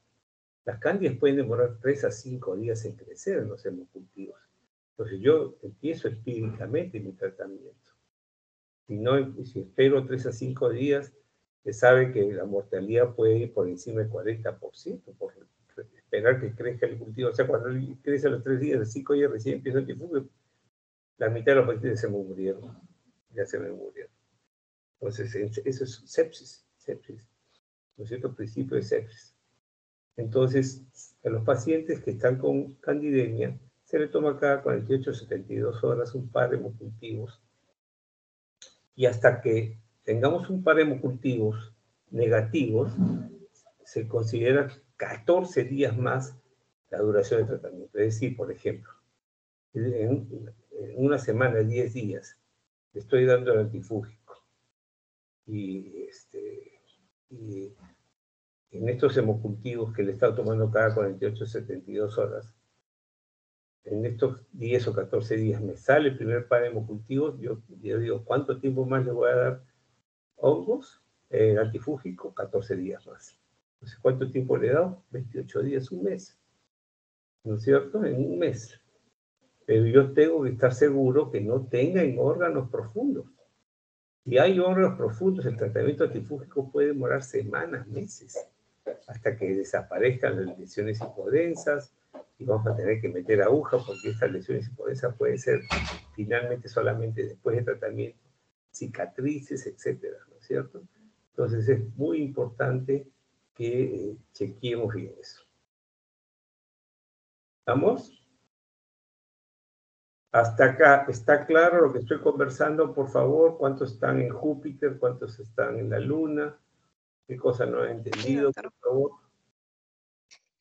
pueden demorar 3 a 5 días en crecer en los hemocultivos. Entonces yo empiezo empíricamente mi tratamiento. Si espero 3 a 5 días, se sabe que la mortalidad puede ir por encima del 40%, por esperar que crezca el cultivo. O sea, cuando crece a los 3 días, a los 5 días recién empieza el antifúngico, la mitad de los pacientes se me murieron. Ya se me murieron. Entonces, eso es sepsis, ¿no es cierto? Principio de sepsis. Entonces, a los pacientes que están con candidemia, se le toma cada 48 o 72 horas un par de hemocultivos, y hasta que tengamos un par de hemocultivos negativos, se considera 14 días más la duración del tratamiento. Es decir, por ejemplo, en una semana, 10 días, le estoy dando el antifúngico. Y en estos hemocultivos que le está tomando cada 48 o 72 horas, en estos 10 o 14 días me sale el primer par de hemocultivos, yo digo, ¿cuánto tiempo más le voy a dar hongos? Antifúngico, 14 días más. Entonces, ¿cuánto tiempo le he dado? 28 días, un mes. ¿No es cierto? En un mes. Pero yo tengo que estar seguro que no tengan órganos profundos. Si hay órganos profundos, el tratamiento antifúngico puede demorar semanas, meses, hasta que desaparezcan las lesiones hipodensas, y vamos a tener que meter aguja porque estas lesiones hipodensas pueden ser finalmente solamente después de tratamiento, cicatrices, etcétera, ¿no es cierto? Entonces es muy importante que chequeemos bien eso. ¿Estamos? Hasta acá, ¿está claro lo que estoy conversando? Por favor, ¿cuántos están en Júpiter? ¿Cuántos están en la Luna? ¿Qué cosa no he entendido, Sí, por favor?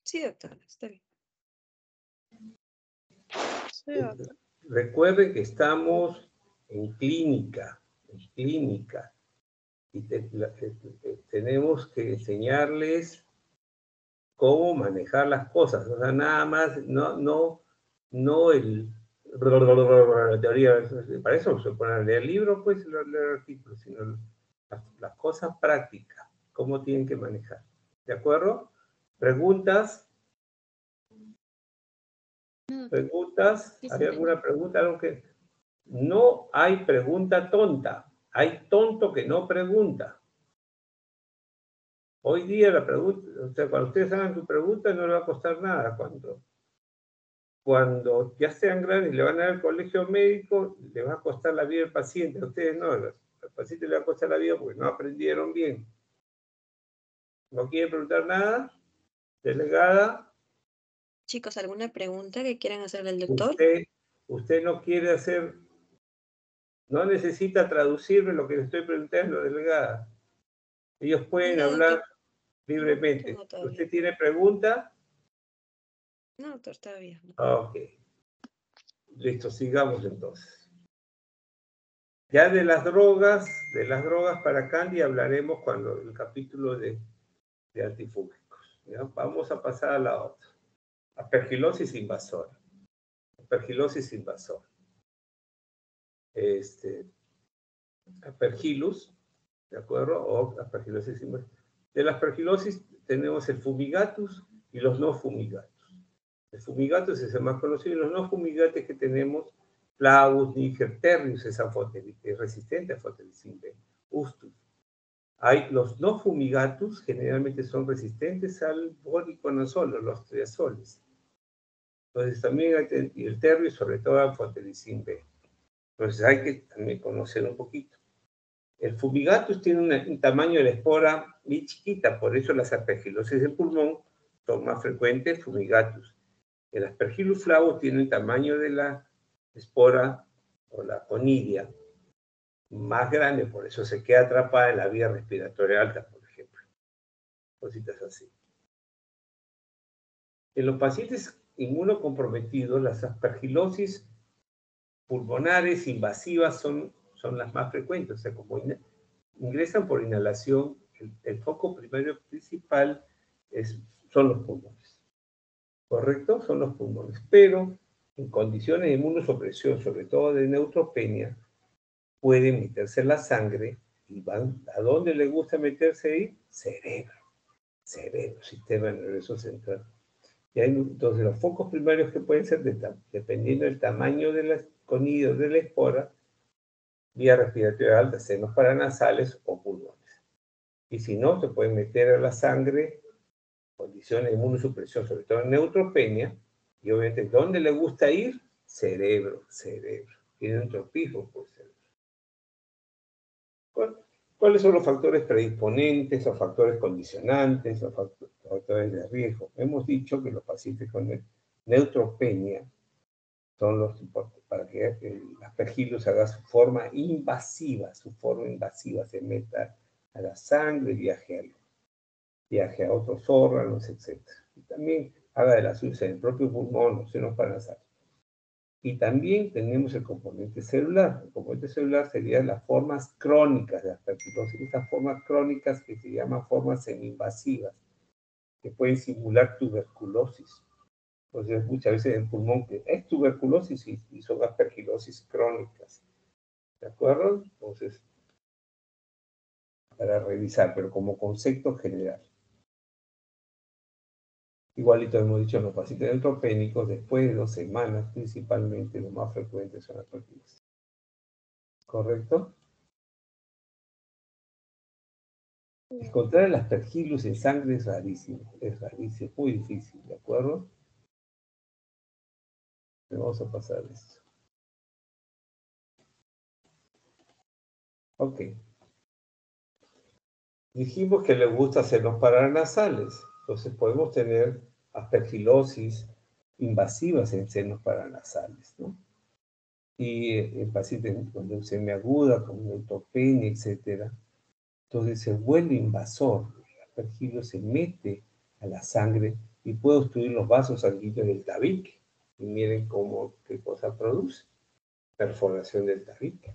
Sí, doctor, está bien. Sí, doctor. Recuerden que estamos en clínica, y tenemos que enseñarles cómo manejar las cosas. O sea, nada más, no la teoría. Para eso se ponen a leer libros, pues, leer artículos, sino las cosas prácticas, cómo tienen que manejar. ¿De acuerdo? ¿Preguntas? No, ¿Preguntas? sí, ¿Hay señor. alguna pregunta? Algo que... No hay pregunta tonta. Hay tonto que no pregunta. Hoy día la pregunta, o sea, cuando ustedes hagan su pregunta no le va a costar nada. Cuando ya sean grandes y le van a dar al colegio médico, le va a costar la vida al paciente. A ustedes no, al paciente le va a costar la vida porque no aprendieron bien. ¿No quieren preguntar nada? Delegada, Chicos, ¿alguna pregunta que quieran hacerle al doctor? usted no quiere hacer, no necesita traducirme lo que le estoy preguntando, delegada. Ellos pueden No, hablar doctor, libremente. no todavía. ¿Usted tiene pregunta? No, doctor, todavía. No. Ok. Listo, sigamos entonces. Ya de las drogas para Candy hablaremos cuando el capítulo de antifúngicos. ¿Ya? Vamos a pasar a la otra. Aspergilosis invasora. Aspergilosis invasora. Aspergillus, ¿de acuerdo? O aspergilosis invasora. De la aspergilosis tenemos el fumigatus y los no fumigatus. El fumigatus es el más conocido y los no fumigates que tenemos, Flavus, Niger, Terrius es resistente a fotelicin B, Ustus. Los no fumigatus generalmente son resistentes al voriconazol, los triazoles. Entonces también y el Terrius sobre todo a fotelicin B. Entonces hay que también conocer un poquito. El fumigatus tiene un tamaño de la espora muy chiquita, por eso las aspergilosis del pulmón son más frecuentes fumigatus. El Aspergillus flavus tiene el tamaño de la espora o la conidia más grande, por eso se queda atrapada en la vía respiratoria alta, por ejemplo. Cositas así. En los pacientes inmunocomprometidos, las aspergilosis pulmonares invasivas son las más frecuentes, o sea, como ingresan por inhalación, el foco primario principal son los pulmones. ¿Correcto? Son los pulmones. Pero en condiciones de inmunosupresión, sobre todo de neutropenia, pueden meterse en la sangre y van, ¿a dónde les gusta meterse ahí? Cerebro, sistema nervioso central. Y hay entonces los focos primarios que pueden ser, dependiendo del tamaño de las conidios de la espora, vía respiratoria alta, senos paranasales o pulmones. Y si no, se pueden meter a la sangre condiciones de inmunosupresión, sobre todo en neutropenia, y obviamente, ¿dónde le gusta ir? Cerebro. Tiene un tropismo por cerebro. ¿Cuáles son los factores predisponentes o factores condicionantes o factores de riesgo? Hemos dicho que los pacientes con neutropenia son los importantes para que el aspergillus haga su forma invasiva, se meta a la sangre, viaje a otros órganos, etc. Y también haga de la suya en el propio pulmón, los senos paranasales. Y también tenemos el componente celular. El componente celular serían las formas crónicas de aspergilosis, estas formas crónicas que se llaman formas semi-invasivas, que pueden simular tuberculosis. Entonces, muchas veces el pulmón que es tuberculosis y son aspergilosis crónicas. ¿De acuerdo? Entonces, para revisar, pero como concepto general. Igualito hemos dicho en los pacientes neutropénicos, después de 2 semanas, principalmente, lo más frecuente son las aspergilosis. ¿Correcto? Encontrar el aspergillus en sangre es rarísimo, muy difícil, ¿de acuerdo? Vamos a pasar esto. Ok. Dijimos que le gusta senos paranasales, entonces podemos tener aspergilosis invasivas en senos paranasales, ¿no? Y en pacientes con leucemia aguda, con neutropenia, etc. Entonces se vuelve invasor, el aspergillus se mete a la sangre y puede obstruir los vasos sanguíneos del tabique. Y miren qué cosa produce. Perforación del tabique,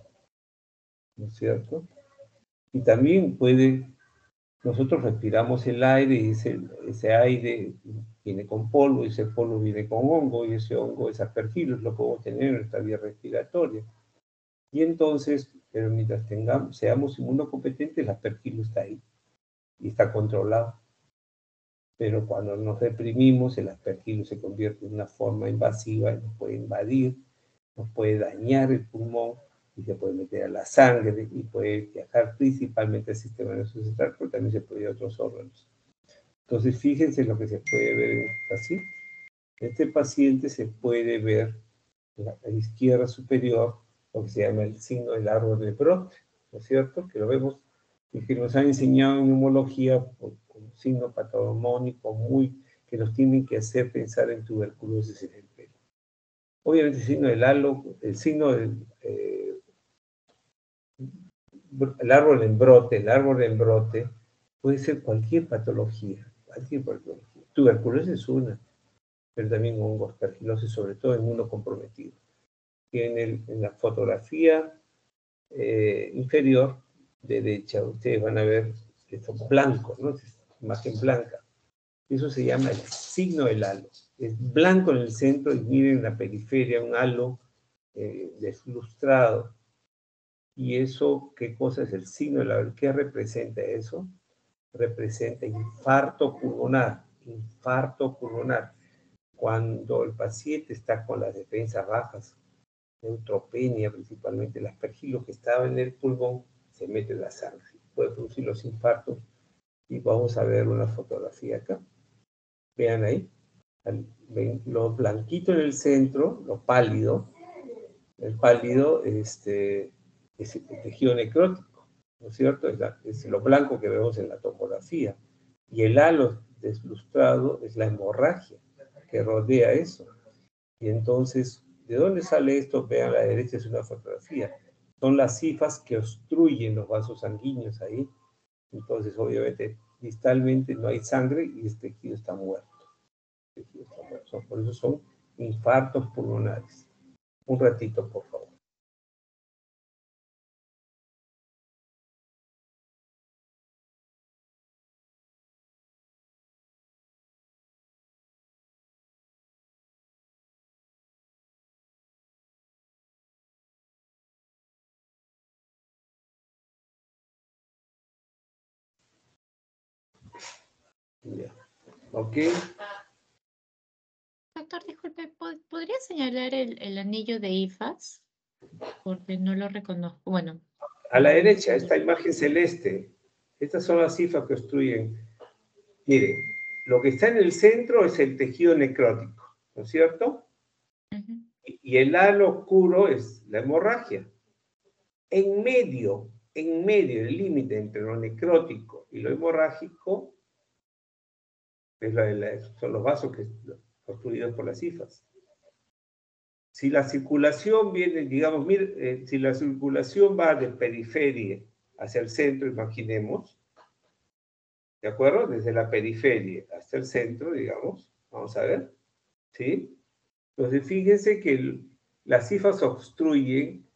¿no es cierto? Y también nosotros respiramos el aire y ese aire viene con polvo, y ese polvo viene con hongo, y ese hongo es aspergillus, lo podemos tener en nuestra vía respiratoria. Y entonces, pero mientras seamos inmunocompetentes, el aspergillus está ahí y está controlado. Pero cuando nos deprimimos, el aspergillus se convierte en una forma invasiva y nos puede invadir, nos puede dañar el pulmón y se puede meter a la sangre y puede viajar principalmente al sistema nervioso central, pero también se puede ir a otros órganos. Entonces, fíjense lo que se puede ver en este paciente. En este paciente se puede ver en la izquierda superior lo que se llama el signo del árbol de brote, ¿no es cierto? Que lo vemos y que nos han enseñado en neumología con un signo patognomónico que nos tienen que hacer pensar en tuberculosis en el pelo. Obviamente el signo del halo, el signo del el árbol en brote puede ser cualquier patología. Tuberculosis es una, pero también hongo, aspergilosis, sobre todo en uno comprometido. Y en la fotografía inferior derecha, ustedes van a ver esto blanco, ¿no? Imagen blanca. Eso se llama el signo del halo. Es blanco en el centro y miren en la periferia un halo deslustrado. ¿Y eso qué cosa es el signo del halo? ¿Qué representa eso? Representa infarto pulmonar. Infarto pulmonar. Cuando el paciente está con las defensas bajas, neutropenia, principalmente el aspergilo que estaba en el pulmón, se mete en la sangre. Puede producir los infartos. Y vamos a ver una fotografía acá. Vean ahí. Ven lo blanquito en el centro, lo pálido. El pálido es el tejido necrótico, ¿no es cierto? Es lo blanco que vemos en la tomografía. Y el halo deslustrado es la hemorragia que rodea eso. Y entonces, ¿de dónde sale esto? Vean a la derecha, es una fotografía. Son las cifras que obstruyen los vasos sanguíneos ahí. Entonces, obviamente, distalmente no hay sangre y este tejido está muerto. Por eso son infartos pulmonares. Un ratito, por favor. Ya. ¿Ok? Doctor, disculpe, ¿podría señalar el anillo de IFAS? Porque no lo reconozco. Bueno. A la derecha, esta imagen celeste. Estas son las cifras que obstruyen. Miren, lo que está en el centro es el tejido necrótico, ¿no es cierto? Y el halo oscuro es la hemorragia. En medio, el límite entre lo necrótico y lo hemorrágico, son los vasos obstruidos por las cifras. Si la circulación viene, digamos, si la circulación va de periferia hacia el centro, imaginemos, ¿de acuerdo? Desde la periferia hasta el centro, digamos, vamos a ver, ¿sí? Entonces, fíjense que las cifras obstruyen.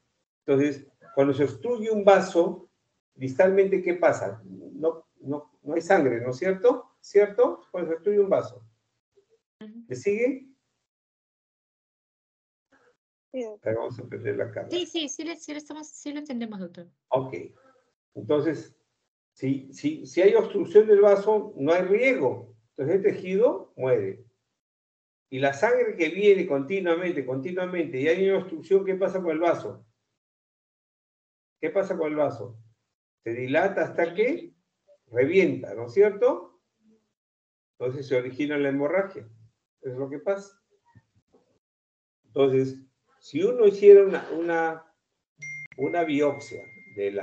Entonces, cuando se obstruye un vaso, distalmente, ¿qué pasa? No hay sangre, ¿no es cierto? ¿Cierto? Cuando se obstruye un vaso. ¿Le sigue? Vamos a prender la cámara. Sí lo entendemos, doctor. Ok. Entonces, si hay obstrucción del vaso, no hay riego. Entonces el tejido muere. Y la sangre que viene continuamente, y hay una obstrucción, ¿qué pasa con el vaso? ¿Qué pasa con el vaso? Se dilata hasta que revienta, ¿no es cierto? Entonces se origina la hemorragia. Eso es lo que pasa. Entonces, si uno hiciera una biopsia del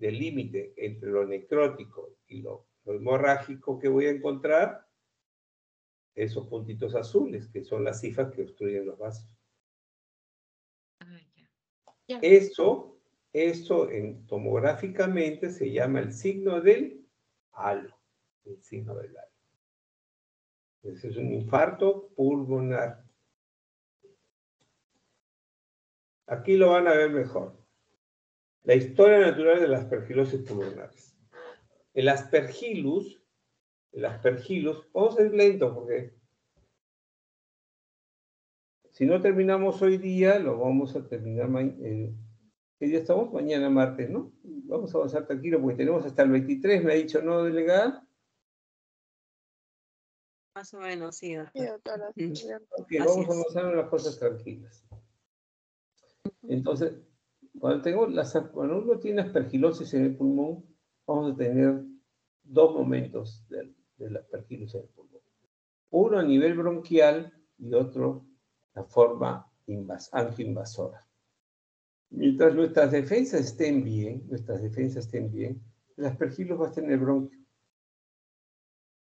límite entre lo necrótico y lo hemorrágico, ¿qué voy a encontrar? Esos puntitos azules, que son las cifras que obstruyen los vasos. Eso tomográficamente se llama el signo del halo. El signo del halo. Ese es un infarto pulmonar. Aquí lo van a ver mejor. La historia natural de las aspergilosis pulmonares. El aspergillus, vamos a ir lento porque si no terminamos hoy día, lo vamos a terminar ¿qué día estamos? Mañana martes, ¿no? Vamos a avanzar tranquilo porque tenemos hasta el 23, me ha dicho, ¿no, delegada? Más o menos, sí, doctor. Sí, doctora. Ok, Así vamos a es. avanzar en las cosas tranquilas. Entonces, cuando uno tiene aspergilosis en el pulmón, vamos a tener dos momentos de la aspergilosis en el pulmón. Uno a nivel bronquial y otro la forma angioinvasora. Mientras nuestras defensas estén bien, el aspergillus va a estar en el bronquio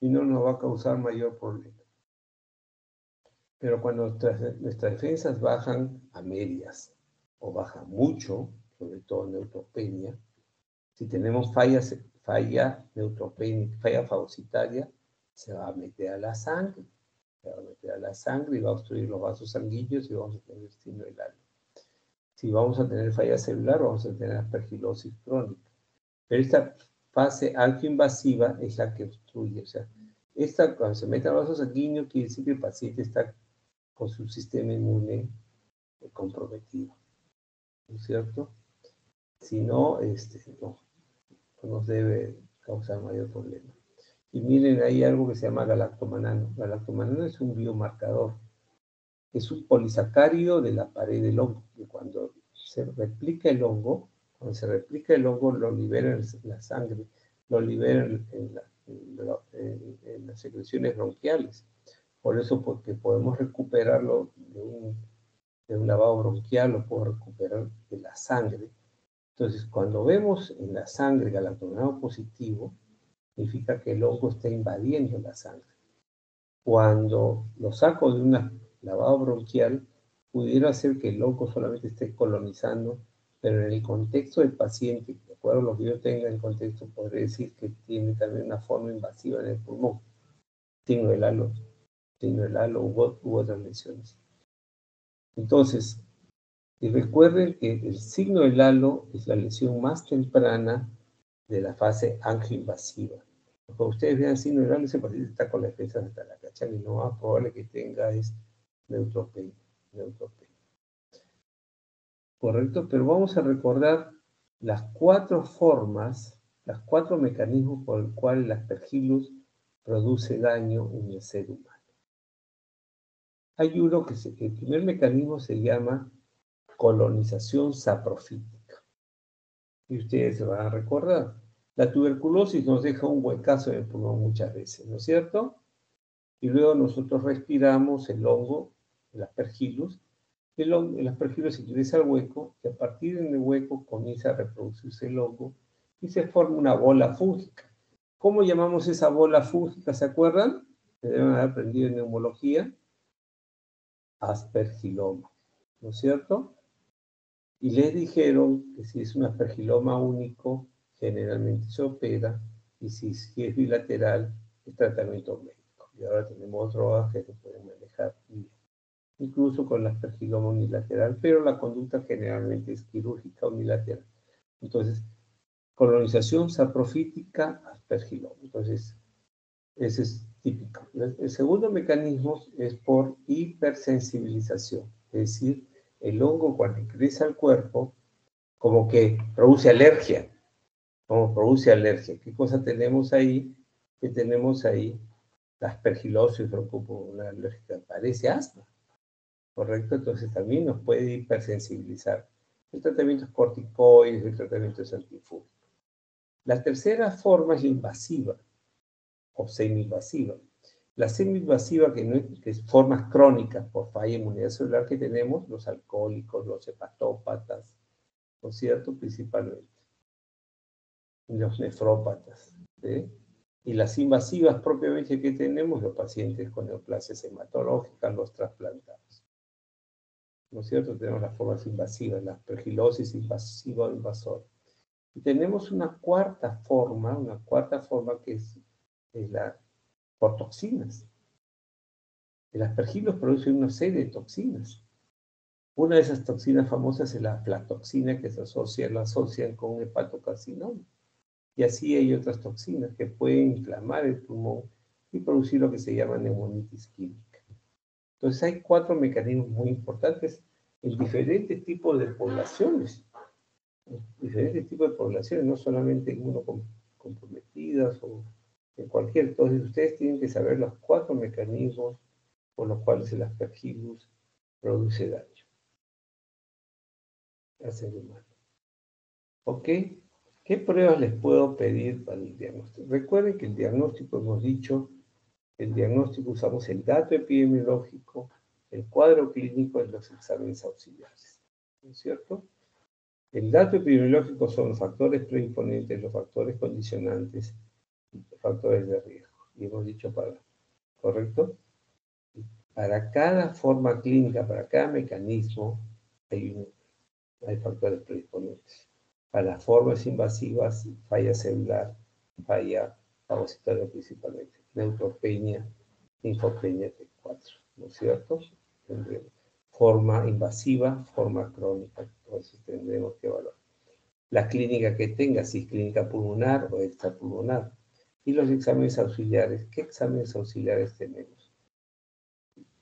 y no nos va a causar mayor problema. Pero cuando nuestras defensas bajan a medias o bajan mucho, sobre todo neutropenia, si tenemos falla neutropénica, falla fagocitaria, se va a meter a la sangre. Se va a meter a la sangre y va a obstruir los vasos sanguíneos y vamos a tener signo del alma. Si vamos a tener falla celular, vamos a tener aspergilosis crónica. Pero esta fase angioinvasiva es la que obstruye. O sea, cuando se mete al vaso sanguíneo, quiere decir que el paciente está con su sistema inmune comprometido. ¿No es cierto? Si no, no nos debe causar mayor problema. Y miren, hay algo que se llama galactomanano. Galactomanano es un biomarcador. Es un polisacárido de la pared del hongo. Y cuando se replica el hongo, lo libera en la sangre, lo libera en las secreciones bronquiales. Por eso, porque podemos recuperarlo de un lavado bronquial, lo podemos recuperar de la sangre. Entonces, cuando vemos en la sangre galactomanano positivo, significa que el hongo está invadiendo la sangre. Cuando lo saco de un lavado bronquial, pudiera ser que el hongo solamente esté colonizando, pero en el contexto del paciente, de acuerdo a lo que yo tenga en contexto, podría decir que tiene también una forma invasiva en el pulmón, signo del halo u otras lesiones. Entonces, y recuerden que el signo del halo es la lesión más temprana de la fase angioinvasiva. Cuando ustedes vean el signo del halo, ese paciente está con la defensa hasta la cachan y lo más probable que tenga es neutropenia. Correcto, pero vamos a recordar las 4 formas, los 4 mecanismos por el cual el aspergillus produce daño en el ser humano. Hay uno el primer mecanismo se llama colonización saprofítica. Y ustedes se van a recordar. La tuberculosis nos deja un huecazo en el pulmón muchas veces, ¿no es cierto? Y luego nosotros respiramos el hongo, el aspergillus. El aspergillus ingresa al hueco y a partir del hueco comienza a reproducirse el hongo y se forma una bola fúngica. ¿Cómo llamamos esa bola fúngica? ¿Se acuerdan? Se deben haber aprendido en neumología. Aspergiloma, ¿no es cierto? Y les dijeron que si es un aspergiloma único, generalmente se opera, y si es bilateral, es tratamiento médico. Y ahora tenemos drogas que se pueden manejar bien, incluso con la aspergiloma unilateral, pero la conducta generalmente es quirúrgica unilateral. Entonces, colonización saprofítica, aspergiloma. Entonces, ese es típico. El segundo mecanismo es por hipersensibilización, es decir, el hongo cuando ingresa al cuerpo, como que produce alergia. ¿Cómo produce alergia? ¿Qué cosa tenemos ahí? ¿Qué tenemos ahí? La aspergilosis una alérgica, parece asma, ¿correcto? Entonces también nos puede hipersensibilizar. El tratamiento es corticoides, el tratamiento es antifúngico. La tercera forma es invasiva o semi-invasiva. La semi-invasiva, que es formas crónicas por falla de inmunidad celular que tenemos, los alcohólicos, los hepatópatas, ¿no es cierto? Principalmente. Los nefrópatas. ¿Sí? Y las invasivas propiamente que tenemos, los pacientes con neoplasias hematológicas, los trasplantados. ¿No es cierto? Tenemos las formas invasivas, la aspergilosis invasiva o invasora. Y tenemos una cuarta forma que es la por toxinas. El aspergillus produce una serie de toxinas. Una de esas toxinas famosas es la aflatoxina, que la asocian con hepatocarcinoma. Y así hay otras toxinas que pueden inflamar el pulmón y producir lo que se llama neumonitis química. Entonces hay 4 mecanismos muy importantes en diferentes tipos de poblaciones. Diferentes tipos de poblaciones, no solamente inmunocomprometidas o en cualquier. Entonces ustedes tienen que saber los 4 mecanismos por los cuales el Aspergillus produce daño al ser humano. ¿Ok? ¿Qué pruebas les puedo pedir para el diagnóstico? Recuerden que el diagnóstico, hemos dicho, el diagnóstico usamos el dato epidemiológico, el cuadro clínico y los exámenes auxiliares. ¿No es cierto? El dato epidemiológico son los factores predisponentes, los factores condicionantes y los factores de riesgo. Y hemos dicho ¿correcto? Para cada forma clínica, para cada mecanismo, hay factores predisponentes. Para las formas invasivas, falla celular, falla fagocitaria principalmente, neutropenia, linfopenia T4, ¿no es cierto? Forma invasiva, forma crónica, entonces tendremos que evaluar. La clínica que tenga, si es clínica pulmonar o extrapulmonar. Y los exámenes auxiliares, ¿qué exámenes auxiliares tenemos?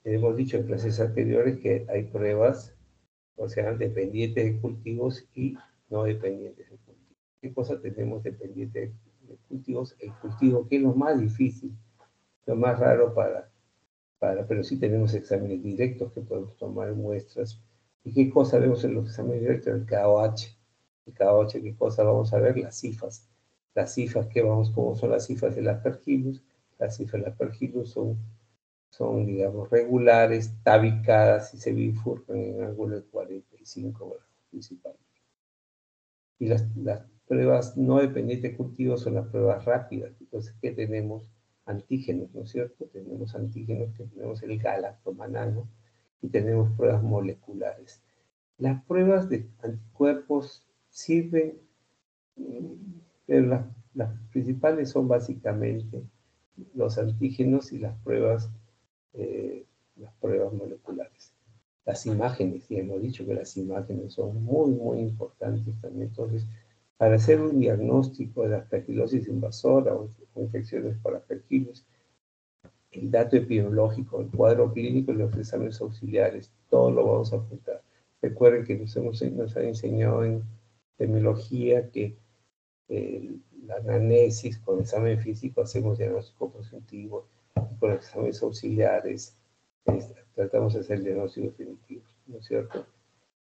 Hemos dicho en clases anteriores que hay pruebas, o sea, dependientes de cultivos y no dependientes de cultivos. ¿Qué cosa tenemos dependientes de cultivos? El cultivo, que es lo más difícil, lo más raro pero sí tenemos exámenes directos que podemos tomar muestras. ¿Y qué cosa vemos en los exámenes directos? El KOH. El KOH, ¿qué cosa vamos a ver? Las cifras. Las cifras que vamos, ¿cómo son las cifras del Aspergillus? Las cifras del Aspergillus son, digamos, regulares, tabicadas y se bifurcan en ángulo de 45 grados principalmente. Y las pruebas no dependientes de cultivos son las pruebas rápidas. Entonces, ¿qué tenemos? Antígenos, ¿no es cierto? Tenemos antígenos, que tenemos el galactomanano y tenemos pruebas moleculares. Las pruebas de anticuerpos sirven, pero las principales son básicamente los antígenos y las pruebas moleculares. Las imágenes, ya hemos dicho que las imágenes son muy, muy importantes también. Entonces, para hacer un diagnóstico de aspergilosis invasora o infecciones por aspergillus, el dato epidemiológico, el cuadro clínico y los exámenes auxiliares, todo lo vamos a apuntar. Recuerden que nos han enseñado en epidemiología que la anamnesis con examen físico hacemos diagnóstico presuntivo, y con exámenes auxiliares tratamos de hacer el diagnóstico definitivo, ¿no es cierto?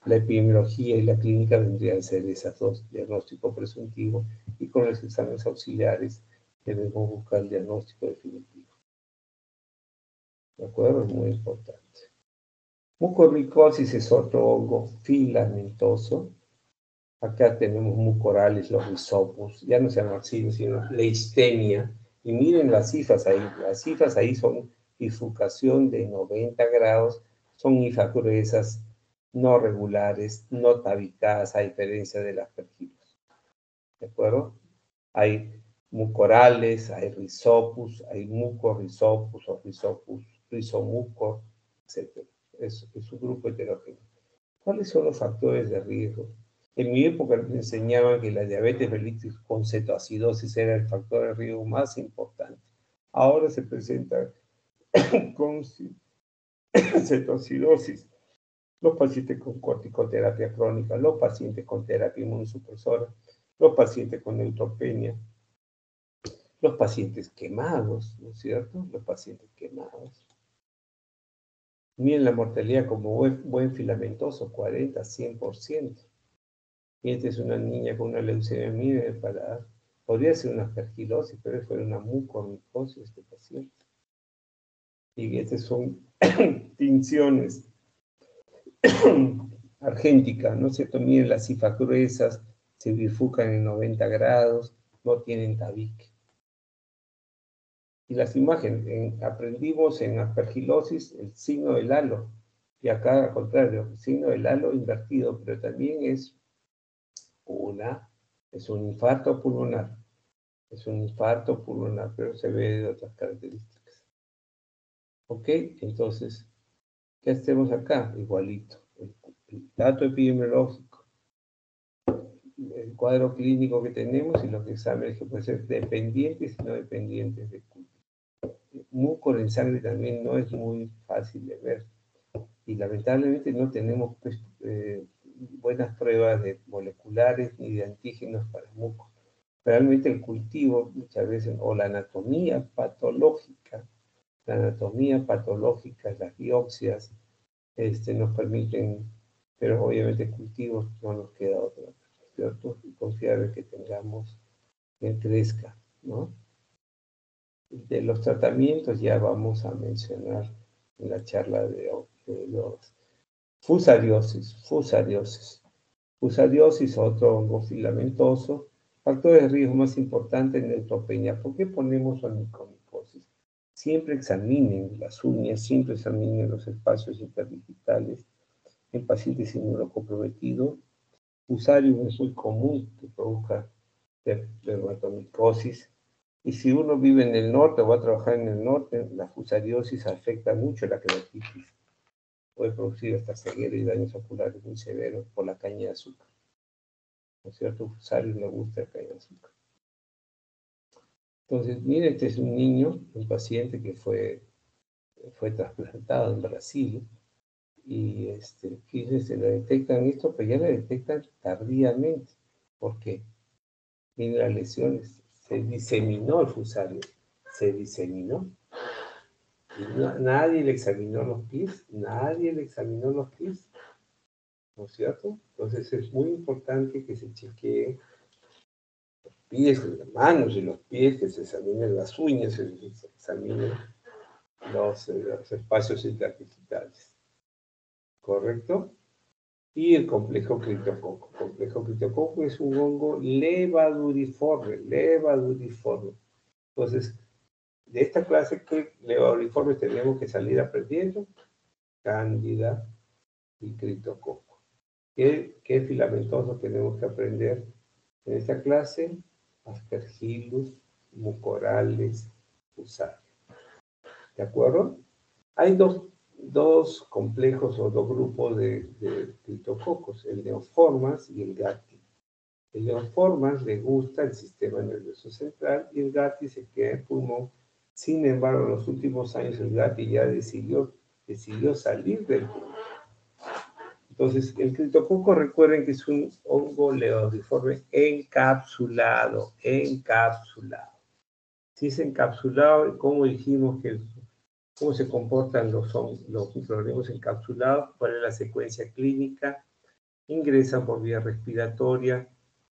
La epidemiología y la clínica vendrían a ser esas dos, diagnóstico presuntivo, y con los exámenes auxiliares debemos buscar el diagnóstico definitivo. ¿De acuerdo? Es muy importante. Mucormicosis es otro hongo filamentoso. Acá tenemos mucorales, los rizopus, ya no se llama así, sino leishtemia. Y miren las cifras ahí son bifurcación de 90 grados, son hifas gruesas, no regulares, no tabicadas, a diferencia de las Aspergillus. ¿De acuerdo? Hay mucorales, hay rizopus, hay mucorrizopus o rizomucor, etc. Es un grupo heterogéneo. ¿Cuáles son los factores de riesgo? En mi época me enseñaban que la diabetes mellitus con cetoacidosis era el factor de riesgo más importante. Ahora se presenta con cetoacidosis los pacientes con corticoterapia crónica, los pacientes con terapia inmunosupresora, los pacientes con neutropenia, los pacientes quemados, ¿no es cierto? Los pacientes quemados. Miren la mortalidad como buen filamentoso, 40-100%. Y esta es una niña con una leucemia mínima del paladar. Podría ser una aspergilosis, pero fue una mucormicosis este paciente. Y estas son tinciones argénticas, ¿no es cierto? Miren las cifras gruesas, se bifurcan en 90 grados, no tienen tabique. Y las imágenes, aprendimos en aspergilosis el signo del halo, y acá al contrario, el signo del halo invertido, pero también es un infarto pulmonar. Es un infarto pulmonar, pero se ve de otras características. ¿Ok? Entonces, ¿qué hacemos acá? Igualito. dato epidemiológico, el cuadro clínico que tenemos y los exámenes que pueden ser dependientes y no dependientes de cultivo. Mucor en sangre también no es muy fácil de ver y lamentablemente no tenemos pues, buenas pruebas de moleculares ni de antígenos para mucor. Realmente el cultivo muchas veces, o la anatomía patológica, las biopsias, nos permiten, pero obviamente cultivos no nos queda otra, ¿cierto? Y confiar en que tengamos, que crezca, ¿no? De los tratamientos ya vamos a mencionar en la charla de los fusariosis. Fusariosis, otro hongo filamentoso. Factores de riesgo más importantes en neutropenia. ¿Por qué ponemos onicomicosis? Siempre examinen las uñas, siempre examinen los espacios interdigitales en pacientes inmunocomprometidos. Fusarium es muy común que produzca dermatomicosis. Y si uno vive en el norte o va a trabajar en el norte, la fusariosis afecta mucho la queratitis. Puede producir hasta ceguera y daños oculares muy severos por la caña de azúcar. ¿No es cierto? Fusarium le gusta la caña de azúcar. Entonces, miren, este es un niño, un paciente que fue trasplantado en Brasil. Y fíjense, le detectan esto, pero ya le detectan tardíamente. ¿Por qué? Miren las lesiones. Se diseminó el fusario. Se diseminó. Y nadie le examinó los pies. Nadie le examinó los pies. ¿No es cierto? Entonces es muy importante que se chequee los pies, las manos y los pies, que se examinen las uñas, que se examinen los espacios interdigitales. ¿Correcto? Y el complejo criptococo. El complejo criptococo es un hongo levaduriforme. Entonces, de esta clase que levaduriforme tenemos que salir aprendiendo cándida y criptococo. ¿Qué filamentosos tenemos que aprender en esta clase? Aspergillus, mucorales, fusarium. ¿De acuerdo? Hay dos complejos o dos grupos de criptococos, el neoformas y el gatti. El neoformas le gusta el sistema nervioso central y el gatti se queda en pulmón. Sin embargo, en los últimos años el gatti ya decidió salir del pulmón. Entonces, el criptococo, recuerden que es un hongo levaduriforme encapsulado. Si es encapsulado, ¿cómo dijimos que cómo se comportan los microorganismos encapsulados? ¿Cuál es la secuencia clínica? Ingresan por vía respiratoria,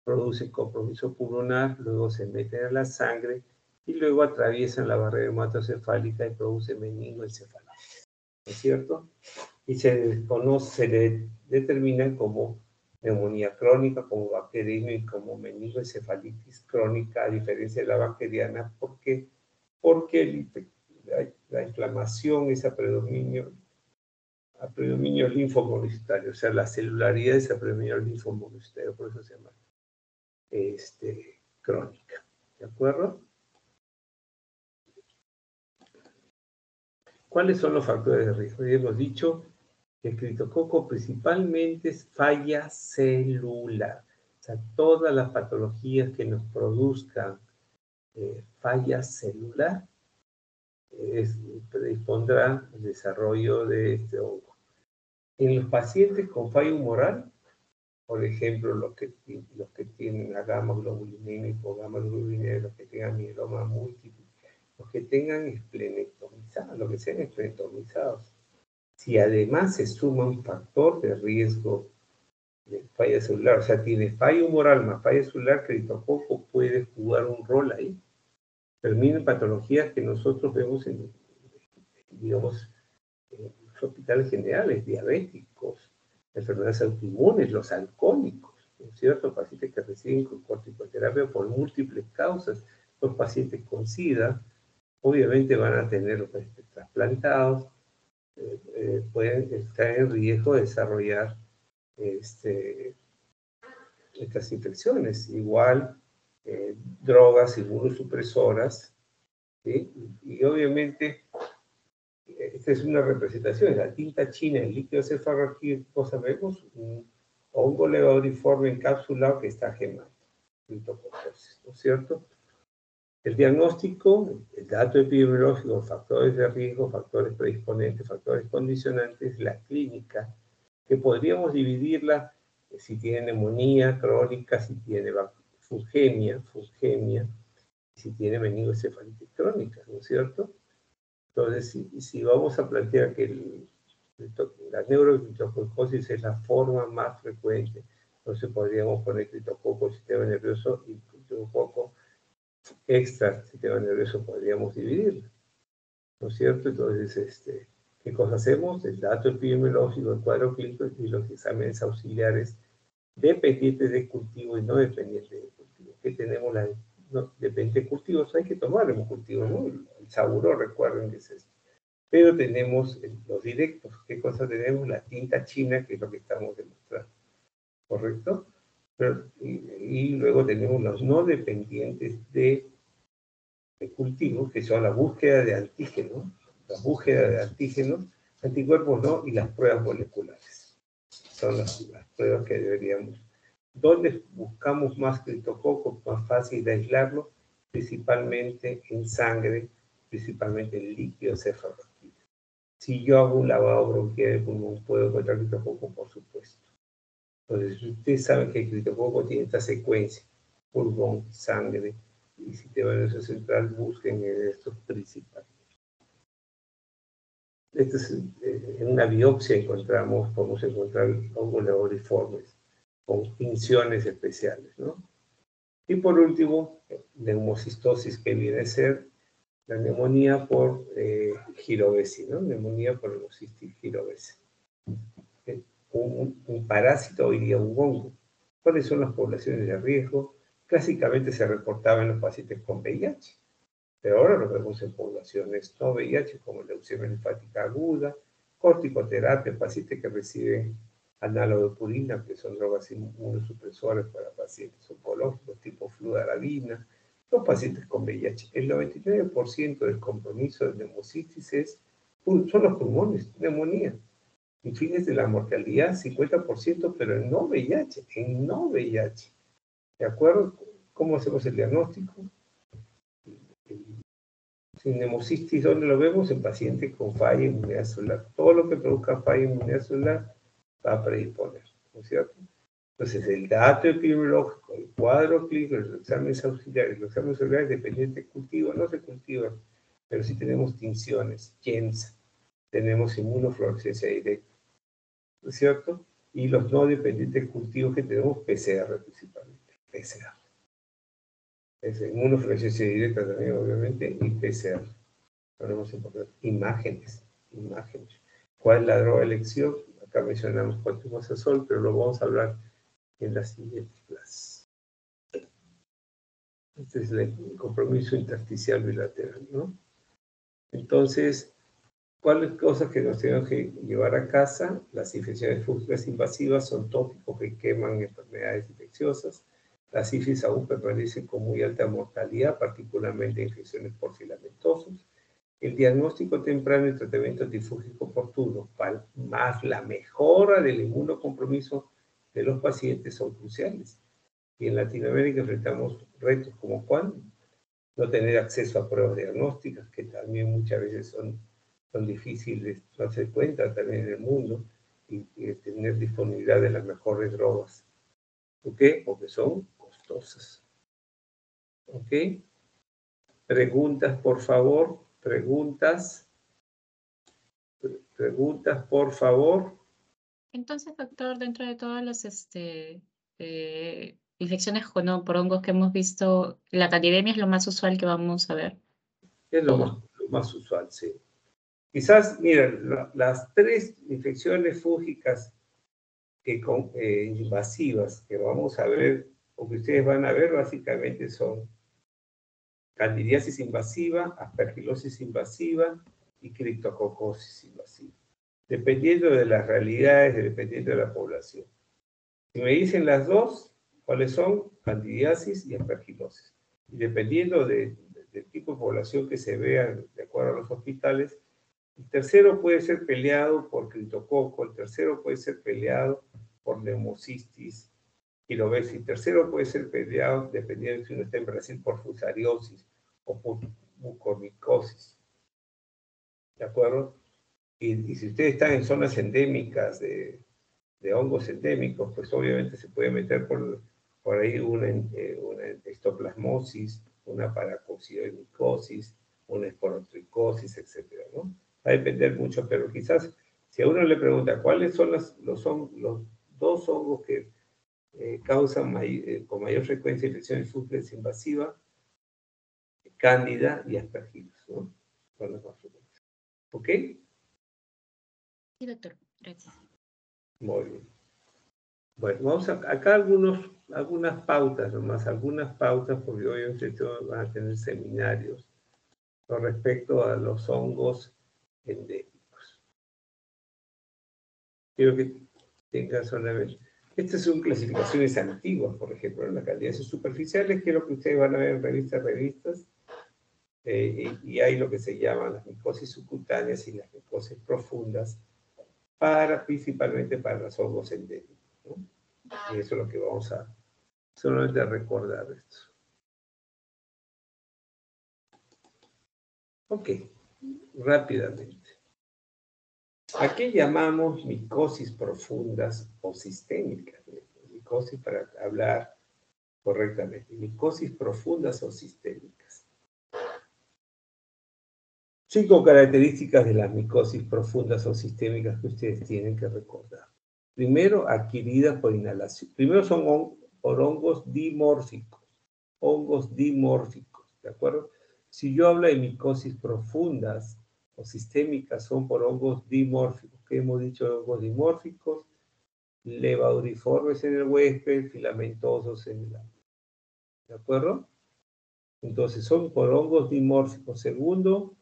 producen compromiso pulmonar, luego se meten a la sangre y luego atraviesan la barrera hematocefálica y producen meningoencefalitis. ¿No es cierto? Y se le determinan como neumonía crónica, como bacteriemia y como meningoencefalitis crónica, a diferencia de la bacteriana. ¿Por qué? Porque la inflamación es a predominio linfomonocytario, o sea, la celularidad es a predominio linfomonocytario, por eso se llama crónica. ¿De acuerdo? ¿Cuáles son los factores de riesgo? Ya hemos dicho que el criptococo principalmente es falla celular. O sea, todas las patologías que nos produzcan falla celular predispondrá al desarrollo de este hongo. En los pacientes con falla humoral, por ejemplo, los que tienen la gamma globulinemia, hipogama globulinemia, los que tengan mieloma múltiple, los que tengan esplenectomizados, los que sean esplenectomizados. Si además se suma un factor de riesgo de falla celular, o sea, tiene falla humoral más falla celular, criptococo puede jugar un rol ahí. Terminan patologías que nosotros vemos en los hospitales generales, diabéticos, enfermedades autoinmunes, los alcohólicos, ¿no es cierto? Pacientes que reciben corticoterapia por múltiples causas, los pacientes con SIDA, obviamente van a tener trasplantados, pueden estar en riesgo de desarrollar estas infecciones. Igual, drogas inmunosupresoras, ¿sí? Y obviamente esta es una representación, la tinta china, el líquido cefalorraquídeo, ¿qué cosa vemos? Un hongo levaduriforme encapsulado que está gemando, criptococosis, ¿no es cierto? El diagnóstico, el dato epidemiológico, factores de riesgo, factores predisponentes, factores condicionantes, la clínica, que podríamos dividirla si tiene neumonía crónica, si tiene fungemia, si tiene meningoencefalitis crónica, ¿no es cierto? Entonces, si vamos a plantear que la neurocriptococosis es la forma más frecuente, entonces podríamos poner criptococo sistema nervioso y criptococo extra sistema nervioso, podríamos dividirlo, ¿no es cierto? Entonces, ¿qué cosa hacemos? El dato epidemiológico, el cuadro clínico y los exámenes auxiliares dependientes de cultivo y no dependientes de cultivo. ¿Qué tenemos? Dependientes de cultivos, hay que tomar un cultivo, ¿no? El saburó, recuerden que es esto. Pero tenemos los directos. ¿Qué cosa tenemos? La tinta china, que es lo que estamos demostrando. ¿Correcto? Y luego tenemos los no dependientes de cultivo, que son la búsqueda de antígenos, anticuerpos no, y las pruebas moleculares. Son las pruebas que deberíamos. ¿Dónde buscamos más criptococo? Más fácil de aislarlo, principalmente en sangre, principalmente en líquido cefalorraquídeo. Si yo hago un lavado bronquial del pulmón, ¿puedo encontrar criptococo? Por supuesto. Entonces, ustedes saben que el criptococo tiene esta secuencia: pulmón, sangre y sistema nervioso central. Busquen estos principales. En una biopsia podemos encontrar hongos levaduriformes con pinciones especiales, ¿no? Y por último, neumocistosis, que viene a ser la neumonía por girovesi, ¿no? Neumonía por hemocitis girovesi. Un parásito hoy día un hongo. ¿Cuáles son las poblaciones de riesgo? Clásicamente se reportaba en los pacientes con VIH, pero ahora lo vemos en poblaciones no VIH, como leucemia linfática aguda, corticoterapia, pacientes que reciben análogo de purina, que son drogas inmunosupresoras para pacientes oncológicos tipo fludarabina, los pacientes con VIH. El 99% del compromiso de neumocitis son los pulmones, neumonía. Y fines de la mortalidad, 50%, pero en no VIH, ¿De acuerdo? ¿Cómo hacemos el diagnóstico? Sin neumocitis, ¿dónde lo vemos? En pacientes con falla inmunidad celular. Todo lo que produzca falla inmunidad celular va a predisponer, ¿no es cierto? Entonces, el dato epidemiológico, el cuadro clínico, los exámenes auxiliares dependientes de cultivo, no se cultivan, pero sí tenemos tinciones, JEMS, tenemos inmunofluorescencia directa, ¿no es cierto? Y los no dependientes cultivos que tenemos, PCR principalmente, PCR. Es inmunofluorescencia directa también, obviamente, y PCR. Ponemos imágenes. ¿Cuál es la droga de elección? Acá mencionamos cotrimoxazol, pero lo vamos a hablar en la siguiente clase. Este es el compromiso intersticial bilateral, ¿no? Entonces, ¿cuáles cosas que nos tenemos que llevar a casa? Las infecciones fúngicas invasivas son tópicos que queman enfermedades infecciosas. Las sífilis aún permanecen con muy alta mortalidad, particularmente infecciones por filamentosas. El diagnóstico temprano y tratamiento antifúngico oportuno, más la mejora del inmunocompromiso de los pacientes son cruciales. Y en Latinoamérica enfrentamos retos como ¿cuál? No tener acceso a pruebas diagnósticas, que también muchas veces son difíciles de darse cuenta también en el mundo, y tener disponibilidad de las mejores drogas. ¿Por qué? Porque son costosas. ¿Ok? Preguntas, por favor. Preguntas, por favor. Entonces, doctor, dentro de todas las infecciones por hongos que hemos visto, la candidemia es lo más usual que vamos a ver. Es lo más usual, sí. Quizás, mira, las 3 infecciones fúngicas invasivas que vamos a ver, o que ustedes van a ver, básicamente son candidiasis invasiva, aspergilosis invasiva y criptococosis invasiva. Dependiendo de las realidades, dependiendo de la población. Si me dicen las dos, ¿cuáles son? Candidiasis y aspergilosis. Y dependiendo del tipo de población que se vea, de acuerdo a los hospitales, El tercero puede ser peleado por criptococo, el tercero puede ser peleado por neumocistis kilobesis, el tercero puede ser peleado, dependiendo si uno está en Brasil, por fusariosis o por mucormicosis. ¿De acuerdo? Y si ustedes están en zonas endémicas de hongos endémicos, pues obviamente se puede meter por ahí una histoplasmosis, una paracoccidiomicosis, una esporotricosis, etcétera, ¿no? Va a depender mucho, pero quizás si a uno le pregunta cuáles son los dos hongos que causan con mayor frecuencia infección súplex invasiva, Cándida y Aspergillus, ¿no? Son las más frecuentes. ¿Ok? Sí, doctor. Gracias. Muy bien. Bueno, vamos acá algunas pautas nomás, algunas pautas, porque hoy ustedes van a tener seminarios con respecto a los hongos endémicos. Quiero que tengan solamente. Estas son clasificaciones antiguas, por ejemplo, en las candidiasis superficiales, que es lo que ustedes van a ver en revistas, y hay lo que se llaman las micosis subcutáneas y las micosis profundas, principalmente para los hongos endémicos, ¿no? Y eso es lo que vamos a solamente recordar esto. Ok, rápidamente. ¿A qué llamamos micosis profundas o sistémicas? Micosis para hablar correctamente. Micosis profundas o sistémicas. 5 características de las micosis profundas o sistémicas que ustedes tienen que recordar. Primero, adquiridas por inhalación. Primero son por hongos dimórficos. Hongos dimórficos, ¿de acuerdo? Si yo hablo de micosis profundas o sistémicas, son por hongos dimórficos. ¿Qué hemos dicho de hongos dimórficos? Levauriformes en el huésped, filamentosos en el agua. ¿De acuerdo? Entonces son por hongos dimórficos. Segundo,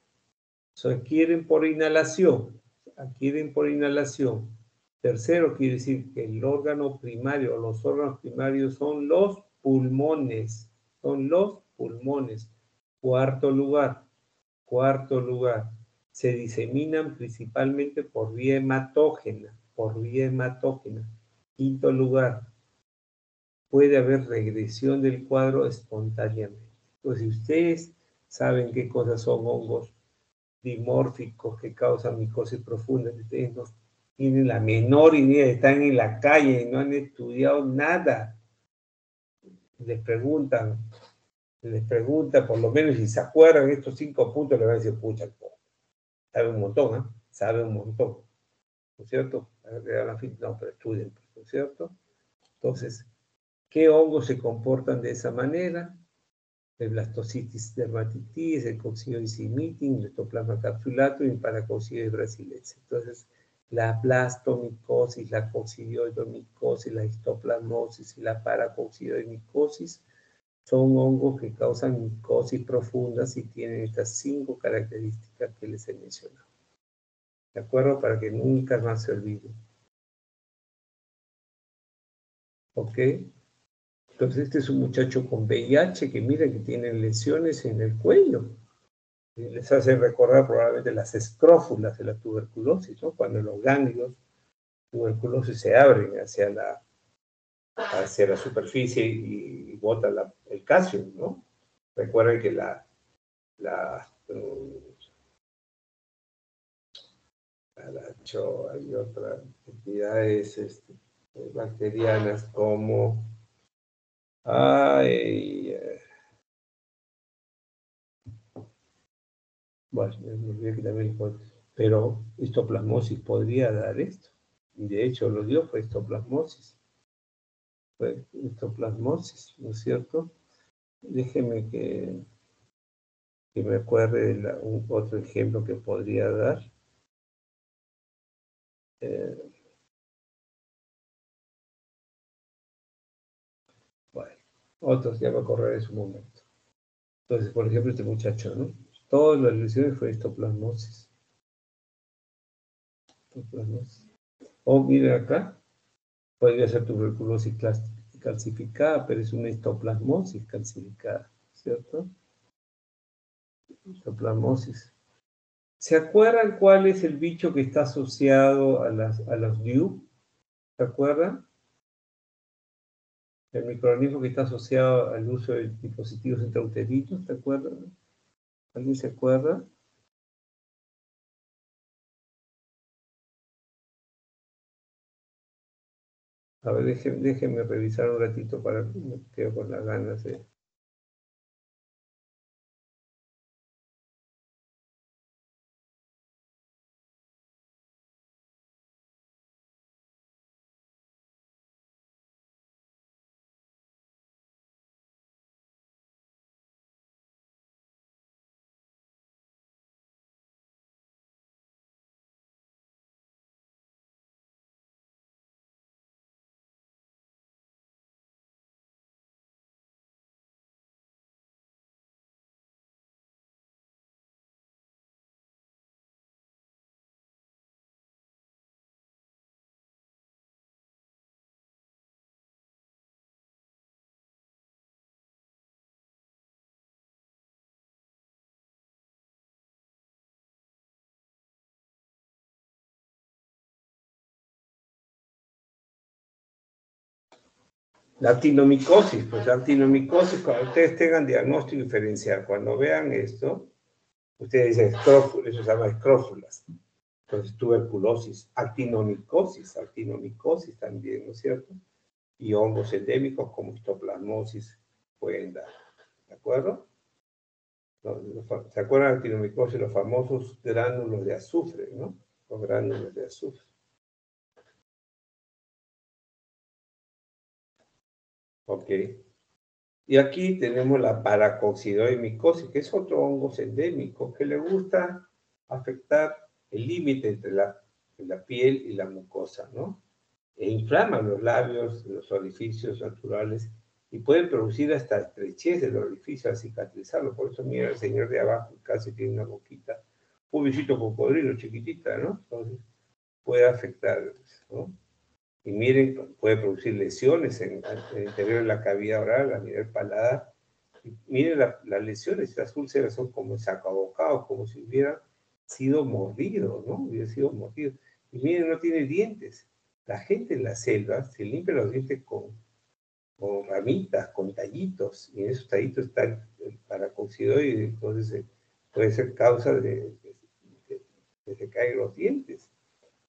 se adquieren por inhalación. Adquieren por inhalación. Tercero, quiere decir que el órgano primario o los órganos primarios son los pulmones. Son los pulmones. Cuarto lugar, se diseminan principalmente por vía hematógena. Quinto lugar, puede haber regresión del cuadro espontáneamente. Entonces, si ustedes saben qué cosas son hongos dimórficos que causan micosis profunda, ustedes no tienen la menor idea, están en la calle y no han estudiado nada. Les preguntan, por lo menos si se acuerdan estos 5 puntos, les van a decir, pucha, sabe un montón, ¿eh? Sabe un montón, ¿no es cierto? No, pero estudien, ¿no es cierto? Entonces, ¿qué hongos se comportan de esa manera? El blastocitis dermatitis, el coccidioides imitis, el ectoplasma capsulatum y el paracoccidioides brasilensis. Entonces, la blastomicosis, la coccidioidomicosis, la histoplasmosis y la paracoccidioidomicosis son hongos que causan micosis profundas y tienen estas 5 características que les he mencionado. ¿De acuerdo? Para que nunca más se olviden. ¿Ok? Entonces este es un muchacho con VIH que mira que tiene lesiones en el cuello. Y les hace recordar probablemente las escrófulas de la tuberculosis, ¿no? Cuando los ganglios tuberculosis se abren hacia la superficie y bota el calcio, ¿no? Recuerden que hay otras entidades bacterianas como bueno, me olvidé que también pero histoplasmosis podría dar esto. Y de hecho lo dio, fue histoplasmosis. Fue histoplasmosis, ¿no es cierto? Déjeme que me acuerde de otro ejemplo que podría dar. Bueno, otros ya va a correr en su momento. Entonces, por ejemplo, este muchacho, ¿no? Todas las lesiones fue histoplasmosis. O miren acá, podría ser tuberculosis calcificada, pero es una histoplasmosis calcificada, ¿cierto? Histoplasmosis. ¿Se acuerdan cuál es el bicho que está asociado a los DIU? ¿Se acuerdan? El microorganismo que está asociado al uso de dispositivos intrauterinos, ¿se acuerdan? ¿Alguien se acuerda? A ver, déjenme revisar un ratito para que me quedo con las ganas de... La actinomicosis, pues la actinomicosis, cuando ustedes tengan diagnóstico diferencial, cuando vean esto, ustedes dicen escrófulas, eso se llama escrófulas. Entonces, tuberculosis, actinomicosis también, ¿no es cierto? Y hongos endémicos como histoplasmosis pueden dar, ¿de acuerdo? ¿Se acuerdan de actinomicosis? Los famosos gránulos de azufre, ¿no? Los gránulos de azufre. Ok. Y aquí tenemos la paracoccidoimicosis, que es otro hongo endémico que le gusta afectar el límite entre la piel y la mucosa, ¿no? E inflama los labios, los orificios naturales, y puede producir hasta estrechez del orificio al cicatrizarlo. Por eso, mira, el señor de abajo casi tiene una boquita, un bichito cocodrilo chiquitita, ¿no? Entonces, puede afectar, ¿no? Y miren, puede producir lesiones en el interior de la cavidad oral, a nivel paladar. Y miren las lesiones, las úlceras son como sacabocados, como si hubiera sido mordido, ¿no? Hubiera sido mordido. Y miren, no tiene dientes. La gente en la selva se limpia los dientes con ramitas, con tallitos, y en esos tallitos está el paracoccidoide, entonces puede ser causa de que se caigan los dientes.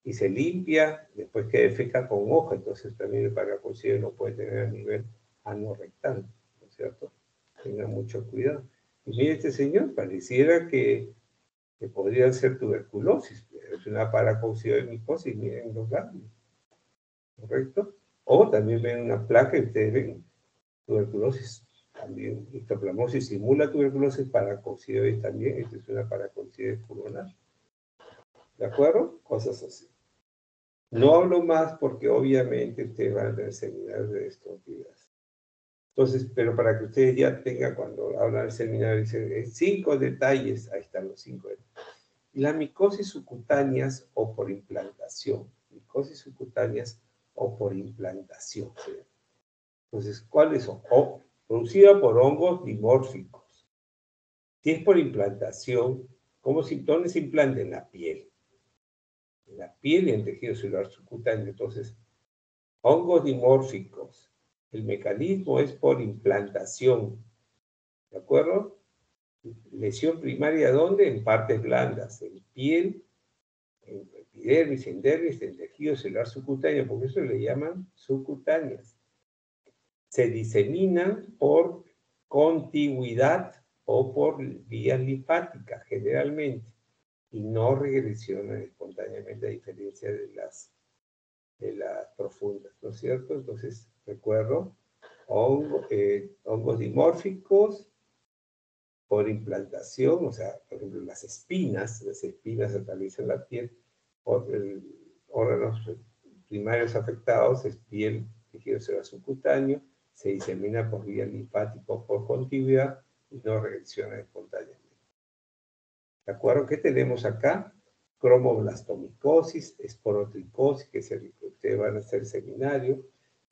Y se limpia, después que defeca con hoja, entonces también el paracoccidoide lo puede tener a nivel anorrectal, ¿no es cierto? Tengan mucho cuidado. Y mire, este señor pareciera que podría ser tuberculosis, pero es una paracoccidoimicosis, miren los labios, ¿correcto? O también ven una placa y ustedes ven tuberculosis, también histoplasmosis simula tuberculosis, paracoccidosis también, esta es una paracoccidosis pulmonar, ¿de acuerdo? Cosas así. No hablo más porque obviamente ustedes van a tener seminarios de estos días. Entonces, pero para que ustedes ya tengan, cuando hablan del seminario, dicen 5 detalles, ahí están los 5 detalles. Y las micosis subcutáneas o por implantación. Micosis subcutáneas o por implantación. ¿Sí? Entonces, ¿cuáles son? O producida por hongos dimórficos. Si es por implantación, ¿dónde se implanta? En la piel. En la piel y en tejido celular subcutáneo. Entonces, hongos dimórficos. El mecanismo es por implantación. ¿De acuerdo? Lesión primaria, ¿dónde? En partes blandas, en piel, en epidermis, en dermis, en tejido celular subcutáneo, porque eso le llaman subcutáneas. Se diseminan por contigüidad o por vías linfáticas, generalmente, y no regresionan espontáneamente, a diferencia de las profundas, ¿no es cierto? Entonces, recuerdo, hongos dimórficos por implantación, o sea, por ejemplo, las espinas atraviesan la piel, órganos primarios afectados es piel, tejido celular subcutáneo, se disemina por vía linfática o por contigüidad y no reacciona espontáneamente. ¿De acuerdo? ¿Qué tenemos acá? Cromoblastomicosis, esporotricosis, que es el que ustedes van a hacer seminario,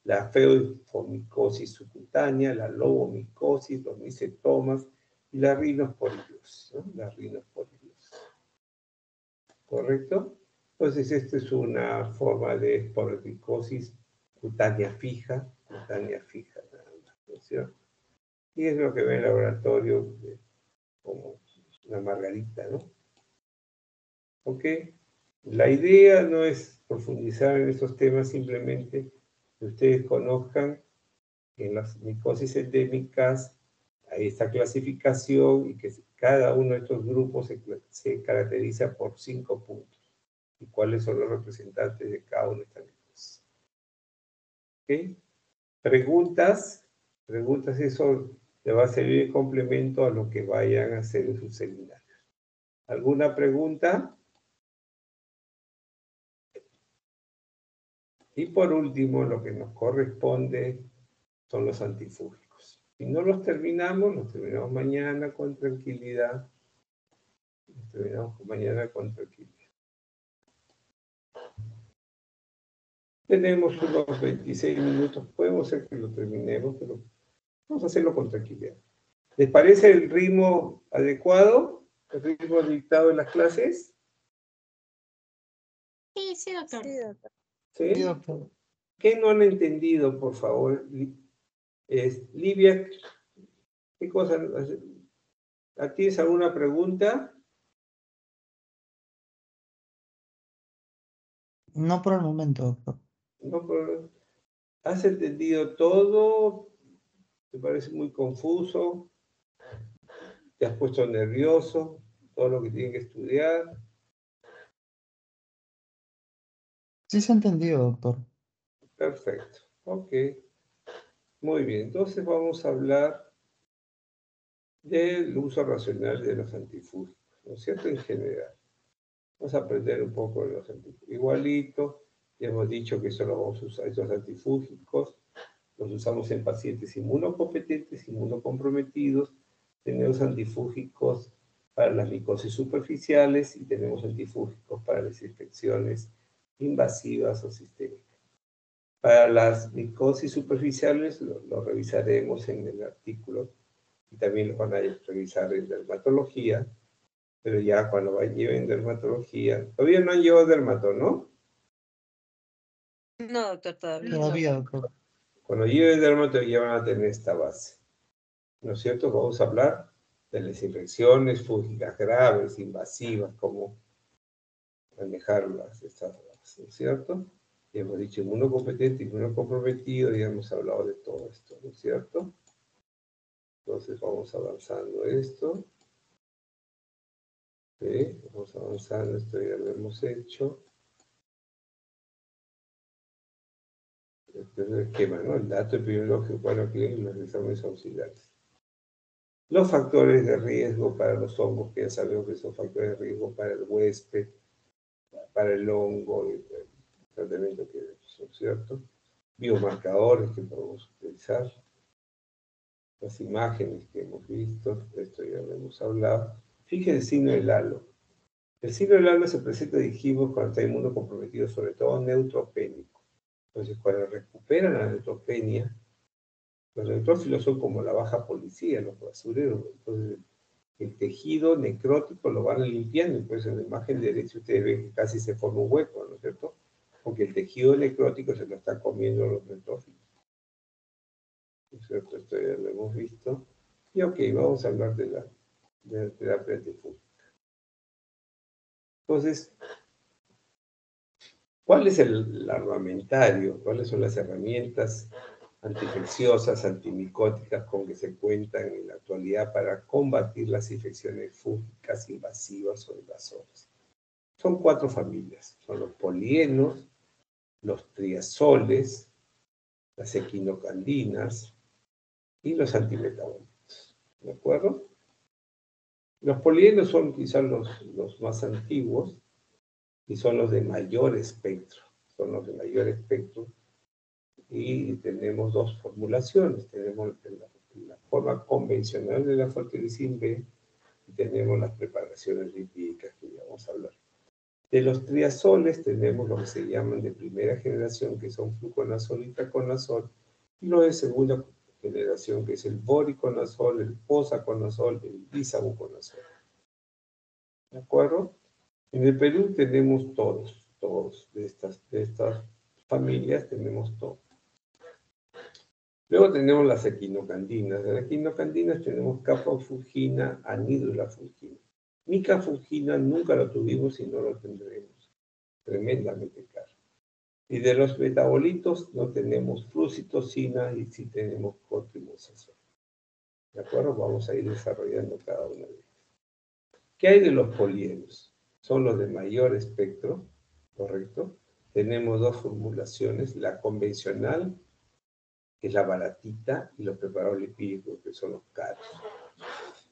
la feoifomicosis subcutánea, la lobomicosis, los micetomas y la rinosporilosis, ¿no? La rinosporilosis. ¿correcto? Entonces, esta es una forma de esporotricosis cutánea fija nada más, ¿no es cierto? Y es lo que ve en el laboratorio como una margarita, ¿no? ¿Ok? La idea no es profundizar en estos temas, simplemente que ustedes conozcan que en las micosis endémicas hay esta clasificación y que cada uno de estos grupos se caracteriza por 5 puntos. ¿Y cuáles son los representantes de cada una de estas micosis? ¿Ok? Preguntas, eso le va a servir de complemento a lo que vayan a hacer en sus seminarios. ¿Alguna pregunta? Y por último, lo que nos corresponde son los antifúngicos. Si no los terminamos mañana con tranquilidad. Los terminamos mañana con tranquilidad. Tenemos unos 26 minutos. Podemos ser que lo terminemos, pero vamos a hacerlo con tranquilidad. ¿Les parece el ritmo adecuado? ¿El ritmo dictado en las clases? Sí, sí, doctor. Sí, doctor. ¿Sí? Sí, doctor. ¿Qué no han entendido, por favor? Livia, ¿qué cosa? ¿Tienes alguna pregunta? No por el momento, doctor. No, ¿has entendido todo? ¿Te parece muy confuso? ¿Te has puesto nervioso? ¿Todo lo que tienes que estudiar? Sí se ha entendido, doctor. Perfecto. Ok. Muy bien. Entonces vamos a hablar del uso racional de los antifúngicos, ¿no es cierto? En general. Vamos a aprender un poco de los antifúngicos. Igualito, ya hemos dicho que solo vamos a usar estos antifúngicos. Los usamos en pacientes inmunocompetentes, inmunocomprometidos. Tenemos antifúngicos para las micosis superficiales y tenemos antifúngicos para las infecciones invasivas o sistémicas. Para las micosis superficiales lo revisaremos en el artículo y también lo van a revisar en dermatología, pero ya cuando lleven dermatología, todavía no han llevado dermato, ¿no? No, doctor, todavía. Todavía, doctor. Cuando lleven dermato ya van a tener esta base, ¿no es cierto? Vamos a hablar de las infecciones fúngicas graves, invasivas, cómo manejarlas, estas, ¿no es cierto? Ya hemos dicho inmunocompetente, inmunocomprometido, ya hemos hablado de todo esto, ¿no es cierto? Entonces vamos avanzando esto. ¿Sí? Vamos avanzando, esto ya lo hemos hecho. Este es el esquema, ¿no? El dato epidemiológico para que los exámenes auxiliares. Los factores de riesgo para los hongos, que ya sabemos que son factores de riesgo para el huésped, para el hongo, el tratamiento que son, ¿cierto? Biomarcadores que podemos utilizar. Las imágenes que hemos visto, esto ya lo hemos hablado. Fíjense el signo del halo. El signo del halo se presenta, dijimos, cuando está inmunocomprometido, sobre todo neutropénico. Entonces, cuando recuperan la neutropenia, los neutrófilos son como la baja policía, los basureros. Entonces, el tejido necrótico lo van limpiando. Entonces, en la imagen derecha ustedes ven que casi se forma un hueco, ¿no es cierto? Porque el tejido necrótico se lo están comiendo los neutrófilos. ¿No es cierto? Esto ya lo hemos visto. Y ok, vamos a hablar de la terapia antifúngica. Entonces, ¿cuál es el armamentario? ¿Cuáles son las herramientas antiinfecciosas, antimicóticas con que se cuentan en la actualidad para combatir las infecciones fúngicas invasivas o invasoras? Son 4 familias. Son los polienos, los triazoles, las equinocandinas y los antimetabólicos. ¿De acuerdo? Los polienos son quizás los más antiguos y son los de mayor espectro. Son los de mayor espectro. Y tenemos 2 formulaciones. Tenemos la forma convencional de la fortalicin B y tenemos las preparaciones lipídicas que ya vamos a hablar. De los triazoles tenemos lo que se llaman de primera generación, que son fluconazol y taconazol, y los de segunda generación, que es el voriconazol, el posaconazol, el bisabuconazol. ¿De acuerdo? En el Perú tenemos todos de estas familias tenemos todos. Luego tenemos las equinocandinas. De las equinocandinas tenemos caprofulgina, anidrolafulgina. Micafulgina nunca lo tuvimos y no lo tendremos. Tremendamente caro. Y de los metabolitos no tenemos flucitocina y sí tenemos cotrimazol. ¿De acuerdo? Vamos a ir desarrollando cada una de ellas. ¿Qué hay de los polienos? Son los de mayor espectro, ¿correcto? Tenemos dos formulaciones, la convencional, que es la baratita, y los preparados lipídicos, que son los caros.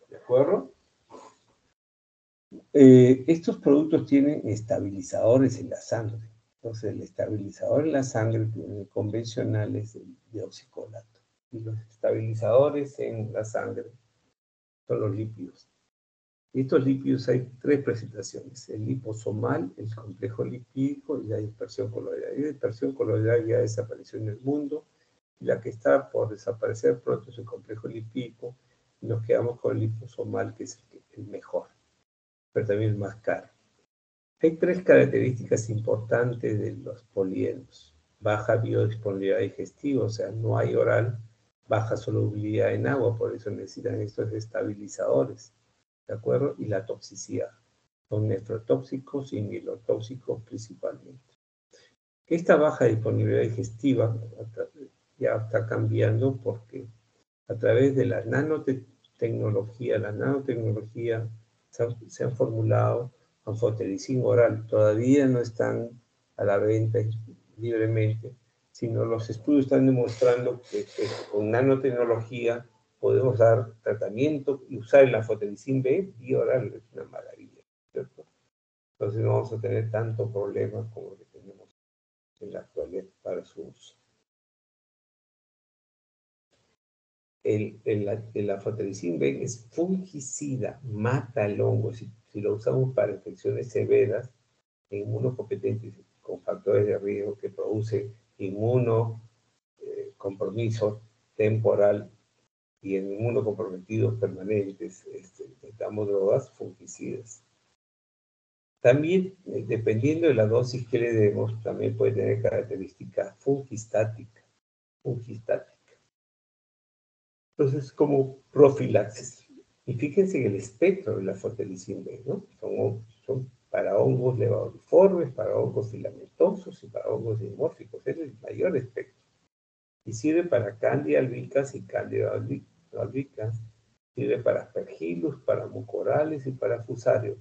¿De acuerdo? Estos productos tienen estabilizadores en la sangre. Entonces, el estabilizador en la sangre convencional es el deoxicolato. Y los estabilizadores en la sangre son los lípidos. Y estos lípidos hay tres presentaciones: el liposomal, el complejo lipídico y la dispersión coloidal. La dispersión coloidal ya desapareció en el mundo, y la que está por desaparecer pronto es el complejo lipídico, y nos quedamos con el liposomal, que es el mejor, pero también el más caro. Hay tres características importantes de los polienos: baja biodisponibilidad digestiva, o sea, no hay oral; baja solubilidad en agua, por eso necesitan estos estabilizadores, ¿de acuerdo? Y la toxicidad. Son nefrotóxicos y mielotóxicos principalmente. Esta baja disponibilidad digestiva ya está cambiando porque a través de la nanotecnología se han formulado anfotericin oral. Todavía no están a la venta libremente, sino los estudios están demostrando que con nanotecnología podemos dar tratamiento y usar el anfotericin B y oral. Es una maravilla, ¿cierto? Entonces no vamos a tener tanto problema como lo que tenemos en la actualidad para su uso. El anfotericin B es fungicida, mata el hongo. Si lo usamos para infecciones severas, inmunocompetentes con factores de riesgo que produce inmunocompromiso temporal y en inmunocomprometidos permanentes, necesitamos drogas fungicidas. También, dependiendo de la dosis que le demos, también puede tener características fungistáticas. Entonces, como profilaxis. Y fíjense en el espectro de la anfotericin B, ¿no? Son para hongos levadiformes, para hongos filamentosos y para hongos dimórficos. Es el mayor espectro. Y sirve para Candida albicans y Candida albicans. Sirve para Aspergillus, para mucorales y para Fusarium.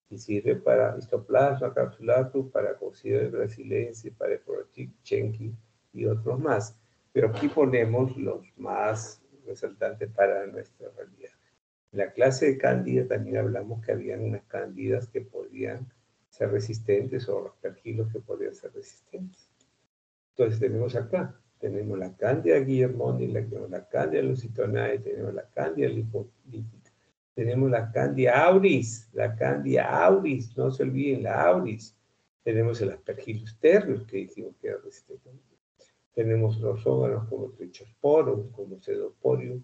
Y sirve para Histoplasma capsulatus, para Coccidia brasilense, para Escherichia y otros más. Pero aquí ponemos los más resaltantes para nuestra realidad. En la clase de cándida también hablamos que habían unas cándidas que podían ser resistentes o aspergilos que podían ser resistentes. Entonces tenemos acá, tenemos la cándida guillermoni, la cándida lucitonae, tenemos la cándida lipolítica, tenemos la cándida auris, no se olviden, la auris. Tenemos el aspergillus tertius, que dijimos que era resistente. Tenemos los órganos como Trichosporum, como Pseudoporium,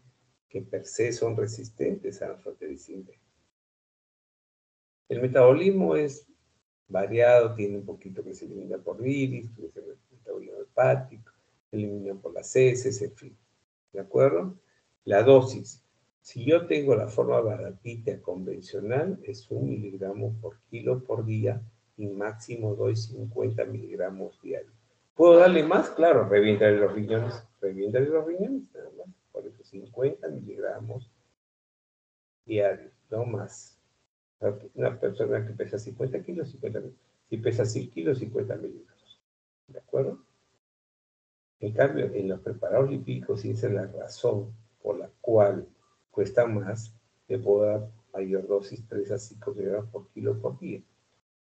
que per se son resistentes a la anfotericin B. El metabolismo es variado, tiene un poquito que se elimina por bilis, que es el metabolismo hepático, se elimina por las heces, en fin. ¿De acuerdo? La dosis. Si yo tengo la forma baratita convencional, es 1 miligramo por kilo por día y máximo doy 50 miligramos diarios. ¿Puedo darle más? Claro, reviéntale los riñones, nada más. Por eso 50 miligramos diarios, no más. Una persona que pesa 50 kilos, 50 miligramos. Si pesa 100 kilos, 50 miligramos. ¿De acuerdo? En cambio, en los preparados lipídicos, y esa es la razón por la cual cuesta más, le puedo dar mayor dosis, 3 a 5 miligramos por kilo por día.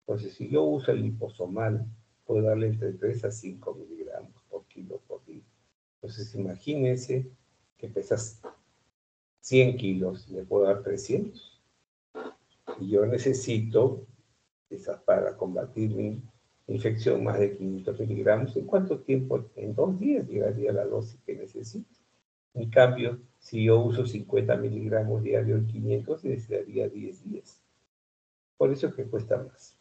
Entonces, si yo uso el liposomal, puedo darle entre 3 a 5 miligramos por kilo por día. Entonces, imagínense que pesas 100 kilos, le puedo dar 300. Y yo necesito, para combatir mi infección, más de 500 miligramos. ¿En cuánto tiempo? En 2 días llegaría a la dosis que necesito. En cambio, si yo uso 50 miligramos diarios, 500, necesitaría 10 días. Por eso es que cuesta más.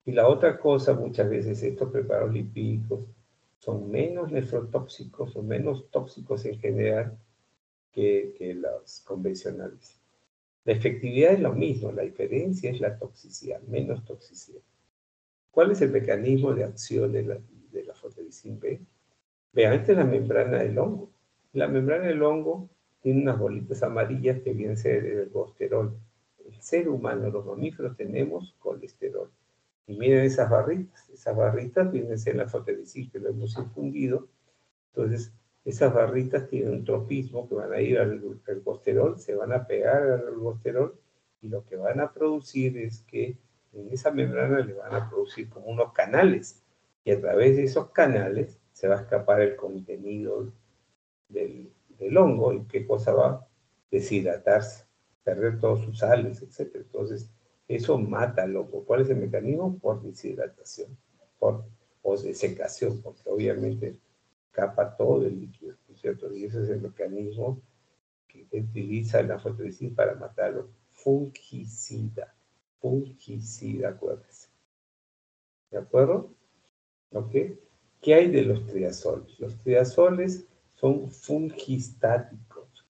Y la otra cosa, muchas veces estos preparados lipídicos son menos nefrotóxicos o menos tóxicos en general que los convencionales. La efectividad es lo mismo, la diferencia es la toxicidad, menos toxicidad. ¿Cuál es el mecanismo de acción de la fotericina B? Vean, esta es la membrana del hongo. La membrana del hongo tiene unas bolitas amarillas que vienen a ser el ergosterol. El ser humano, los mamíferos, tenemos colesterol. Y miren esas barritas vienen a ser la fotericina que lo hemos infundido. Entonces, esas barritas tienen un tropismo que van a ir al ergosterol, se van a pegar al ergosterol y lo que van a producir es que en esa membrana le van a producir como unos canales y a través de esos canales se va a escapar el contenido del hongo y qué cosa va a deshidratarse, perder todos sus sales, etc. Entonces, eso mata al hongo. ¿Cuál es el mecanismo? Por deshidratación, o desecación, porque obviamente escapa todo el líquido, ¿no es cierto? Y ese es el mecanismo que utiliza la fotericina para matarlo. Fungicida, acuérdense. ¿De acuerdo? ¿Ok? ¿Qué hay de los triazoles? Los triazoles son fungistáticos.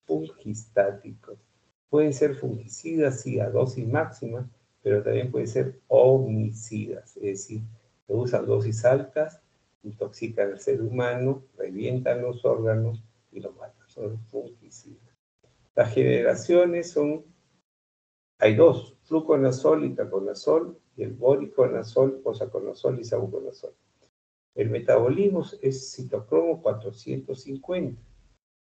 Pueden ser fungicidas, sí, a dosis máxima, pero también pueden ser homicidas, es decir, que usan dosis altas, intoxican al ser humano, revientan los órganos y lo matan. Son fungicidas. Las generaciones hay dos, fluconazol y taconazol, y el voriconazol, posaconazol y sabuconazol. El metabolismo es citocromo 450.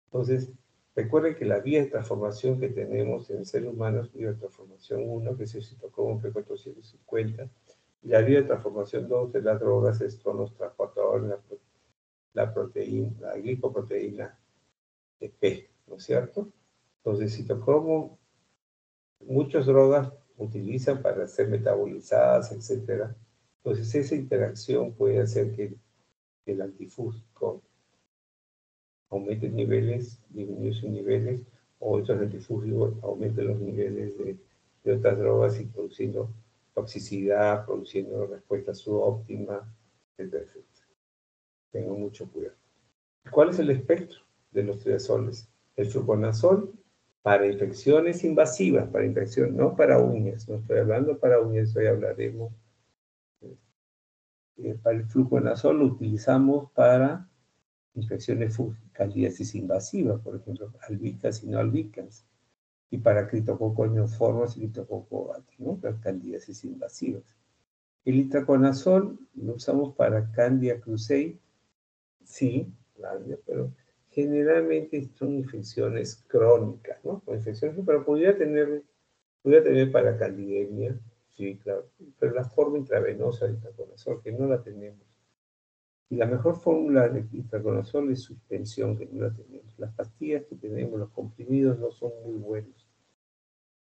Entonces, recuerden que la vía de transformación que tenemos en el ser humano es vía de transformación 1, que es el citocromo P450, y la vía de transformación 2 de las drogas son los transportadores, la proteína, la glicoproteína de P, ¿no es cierto? Entonces, citocromo, muchas drogas utilizan para ser metabolizadas, etc. Entonces, esa interacción puede hacer que el antifúngico aumente niveles, disminuye sus niveles, o otros antifúngicos aumenten los niveles de otras drogas y produciendo toxicidad, produciendo respuesta subóptima, etc. Tengan mucho cuidado. ¿Cuál es el espectro de los triazoles? El fluconazol para infecciones invasivas, para infección, no para uñas, no estoy hablando para uñas, hoy hablaremos. Para el fluconazol lo utilizamos para infecciones candidiasis invasivas, por ejemplo, albicans y no albicans, y para criptococcus neoformes y criptococcus ¿no? Las candidiasis invasivas. El itraconazol lo usamos para Candida krusei, sí, pero generalmente son infecciones crónicas, ¿no? Infecciones, pero podría tener para candidemia, sí, claro, pero la forma intravenosa del itraconazol, que no la tenemos. Y la mejor fórmula de itraconazol es suspensión, que no la tenemos. Las pastillas que tenemos, los comprimidos, no son muy buenos.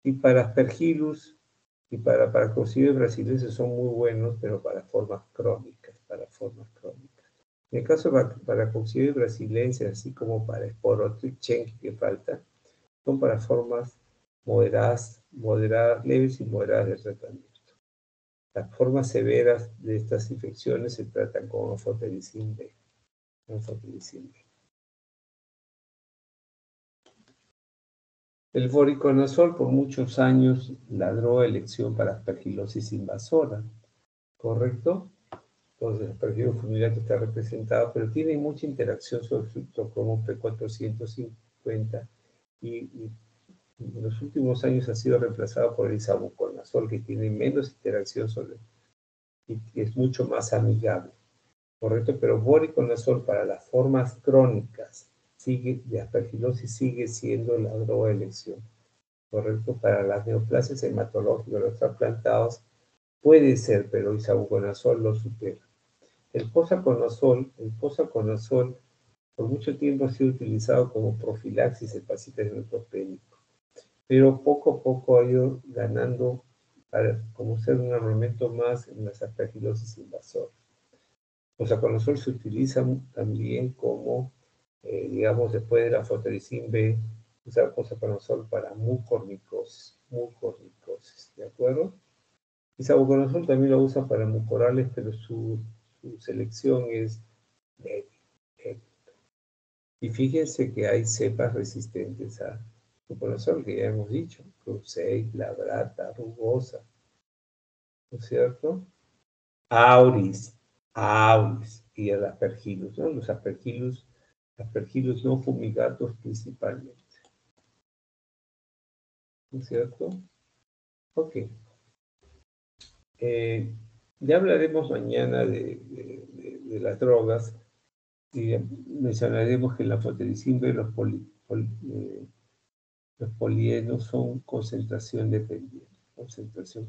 Y para Aspergillus y para Coccidio brasilense son muy buenos, pero para formas crónicas, En el caso para Coccidio brasilense, así como para Sporotrichenque, que falta, son para formas moderadas, leves y moderadas de tratamiento. Las formas severas de estas infecciones se tratan con anfotericina B. El voriconazol por muchos años la droga de elección para aspergilosis invasora, ¿correcto? Entonces el aspergillus fulminante está representado, pero tiene mucha interacción sobre el citocromo P450 y en los últimos años ha sido reemplazado por el sabuconazol, que tiene menos interacción y es mucho más amigable, ¿correcto? Pero voriconazol para las formas crónicas de aspergilosis sigue siendo la droga de elección, ¿correcto? Para las neoplasias hematológicas, los trasplantados, puede ser, pero el sabuconazol lo supera. El posaconazol por mucho tiempo ha sido utilizado como profilaxis en pacientes neutropénicos, pero poco a poco ha ido ganando como ser un armamento más en las aspergilosis invasoras. Posaconazol se utiliza también como, digamos, después de la fotericina B, usar posaconazol para mucormicosis, ¿de acuerdo? Isavuconazol también lo usa para mucorales, pero su selección es débil. Y fíjense que hay cepas resistentes a isavuconazol, que ya hemos dicho, Cruzeit, Labrata, Rugosa, ¿no es cierto? Auris, y el Aspergillus, ¿no? Los Aspergillus no fumigatos principalmente. ¿No es cierto? Ok. Ya hablaremos mañana de las drogas y mencionaremos que en la fotericimbe los polienos son concentración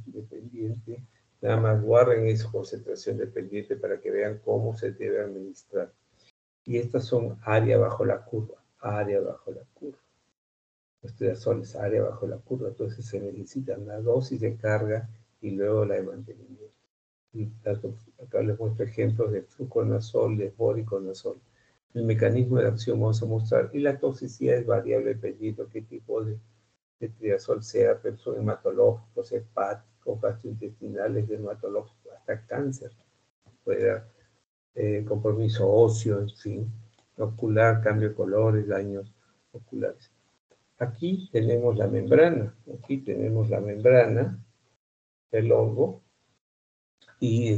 dependiente. Nada más guarden esa concentración dependiente para que vean cómo se debe administrar. Y estas son área bajo la curva. Los triazoles, área bajo la curva. Entonces se necesita una dosis de carga y luego la de mantenimiento. Y acá les muestro ejemplos de fluconazol, de voriconazol. El mecanismo de acción vamos a mostrar. Y la toxicidad es variable dependiendo qué tipo de triazol sea, pero son hematológicos, hepáticos, gastrointestinales, dermatológicos, hasta cáncer. Puede dar compromiso óseo, en fin, ocular, cambio de colores, daños oculares. Aquí tenemos la membrana, el hongo, y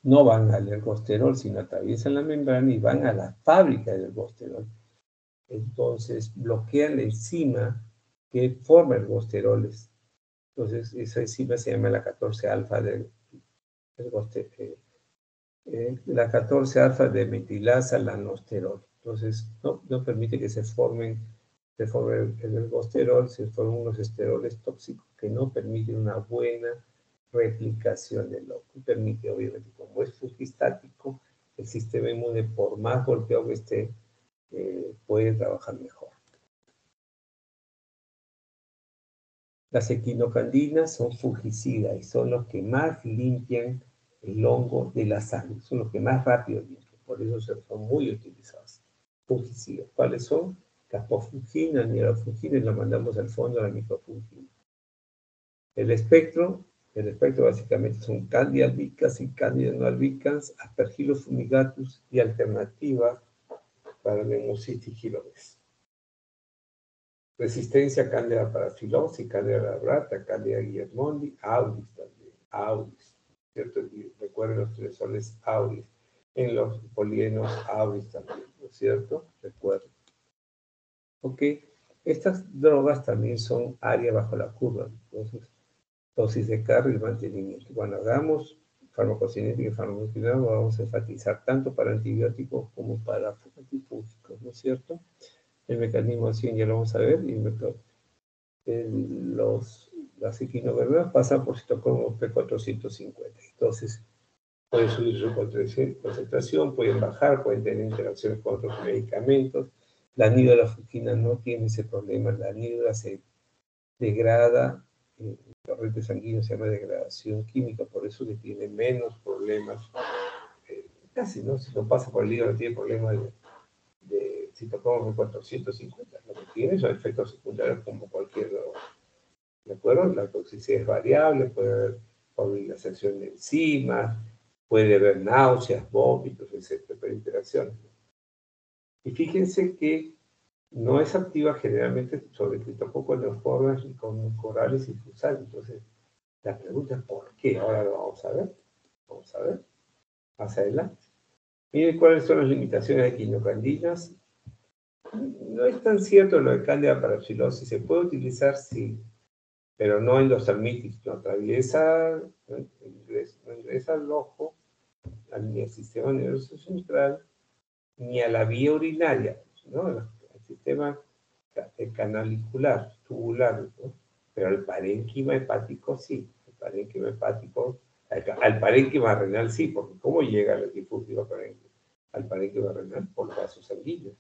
no van al ergosterol, sino atraviesan la membrana y van a la fábrica del ergosterol. Entonces bloquean la enzima que forma ergosteroles. Entonces esa enzima se llama la 14-alfa del ergosterol. La 14-alfa de metilasa lanosterol. Entonces no permite que se forme el ergosterol, se forman unos esteroles tóxicos que no permiten una buena replicación del hongo. Permite, obviamente, como es fugostático, el sistema inmune, por más golpeado que esté, puede trabajar mejor. Las equinocandinas son fungicidas y son los que más limpian el hongo de la sangre, son los que más rápido limpian, por eso son muy utilizados. Fungicidas, ¿cuáles son? Caspofungina, nirofungina, y lo mandamos al fondo a la microfungina. El espectro básicamente son Candida albicans y Candida no albicans, Aspergillus fumigatus y alternativa para Pneumocystis gyrodis. Resistencia a Candida parasilosis, Candida labrata, Candida guillermondi, Auris también, ¿cierto? Y recuerden los triazoles Auris. En los polienos Auris también, ¿no es cierto? Recuerden. Ok, estas drogas también son área bajo la curva, entonces, dosis de carga y mantenimiento. Cuando hagamos farmacocinética y farmacoquímica, vamos a enfatizar tanto para antibióticos como para antifúngicos, ¿no es cierto? El mecanismo de acción ya lo vamos a ver, y las equinoverbenas pasan por citocromo P450. Entonces, puede subir su concentración, pueden bajar, pueden tener interacciones con otros medicamentos. La nidolafungina no tiene ese problema, la nidra se degrada, el torrente sanguíneo se llama degradación química, por eso que tiene menos problemas, casi no, si no pasa por el hígado, no tiene problemas de citocromo P450. Lo que tiene son efectos secundarios como cualquier droga. ¿De acuerdo? La toxicidad es variable, puede haber polinización de enzimas, puede haber náuseas, vómitos, etc., pero interacciones. Y fíjense que no es activa generalmente sobre criptococos, neosporas y con corales y fusales. Entonces, la pregunta es ¿por qué? Ahora lo vamos a ver. Más adelante. Miren cuáles son las limitaciones de equinocandinas. No es tan cierto lo de Candida parapsilosis. Se puede utilizar, sí, pero no endospermitis. No atraviesa, no ingresa al ojo, ni al sistema nervioso central, ni a la vía urinaria, ¿no? Al sistema canalicular, tubular, ¿no? Pero al parénquima hepático sí. Al parénquima renal sí, porque ¿cómo llega el difúsivo al parénquima renal? Por vasos sanguíneos.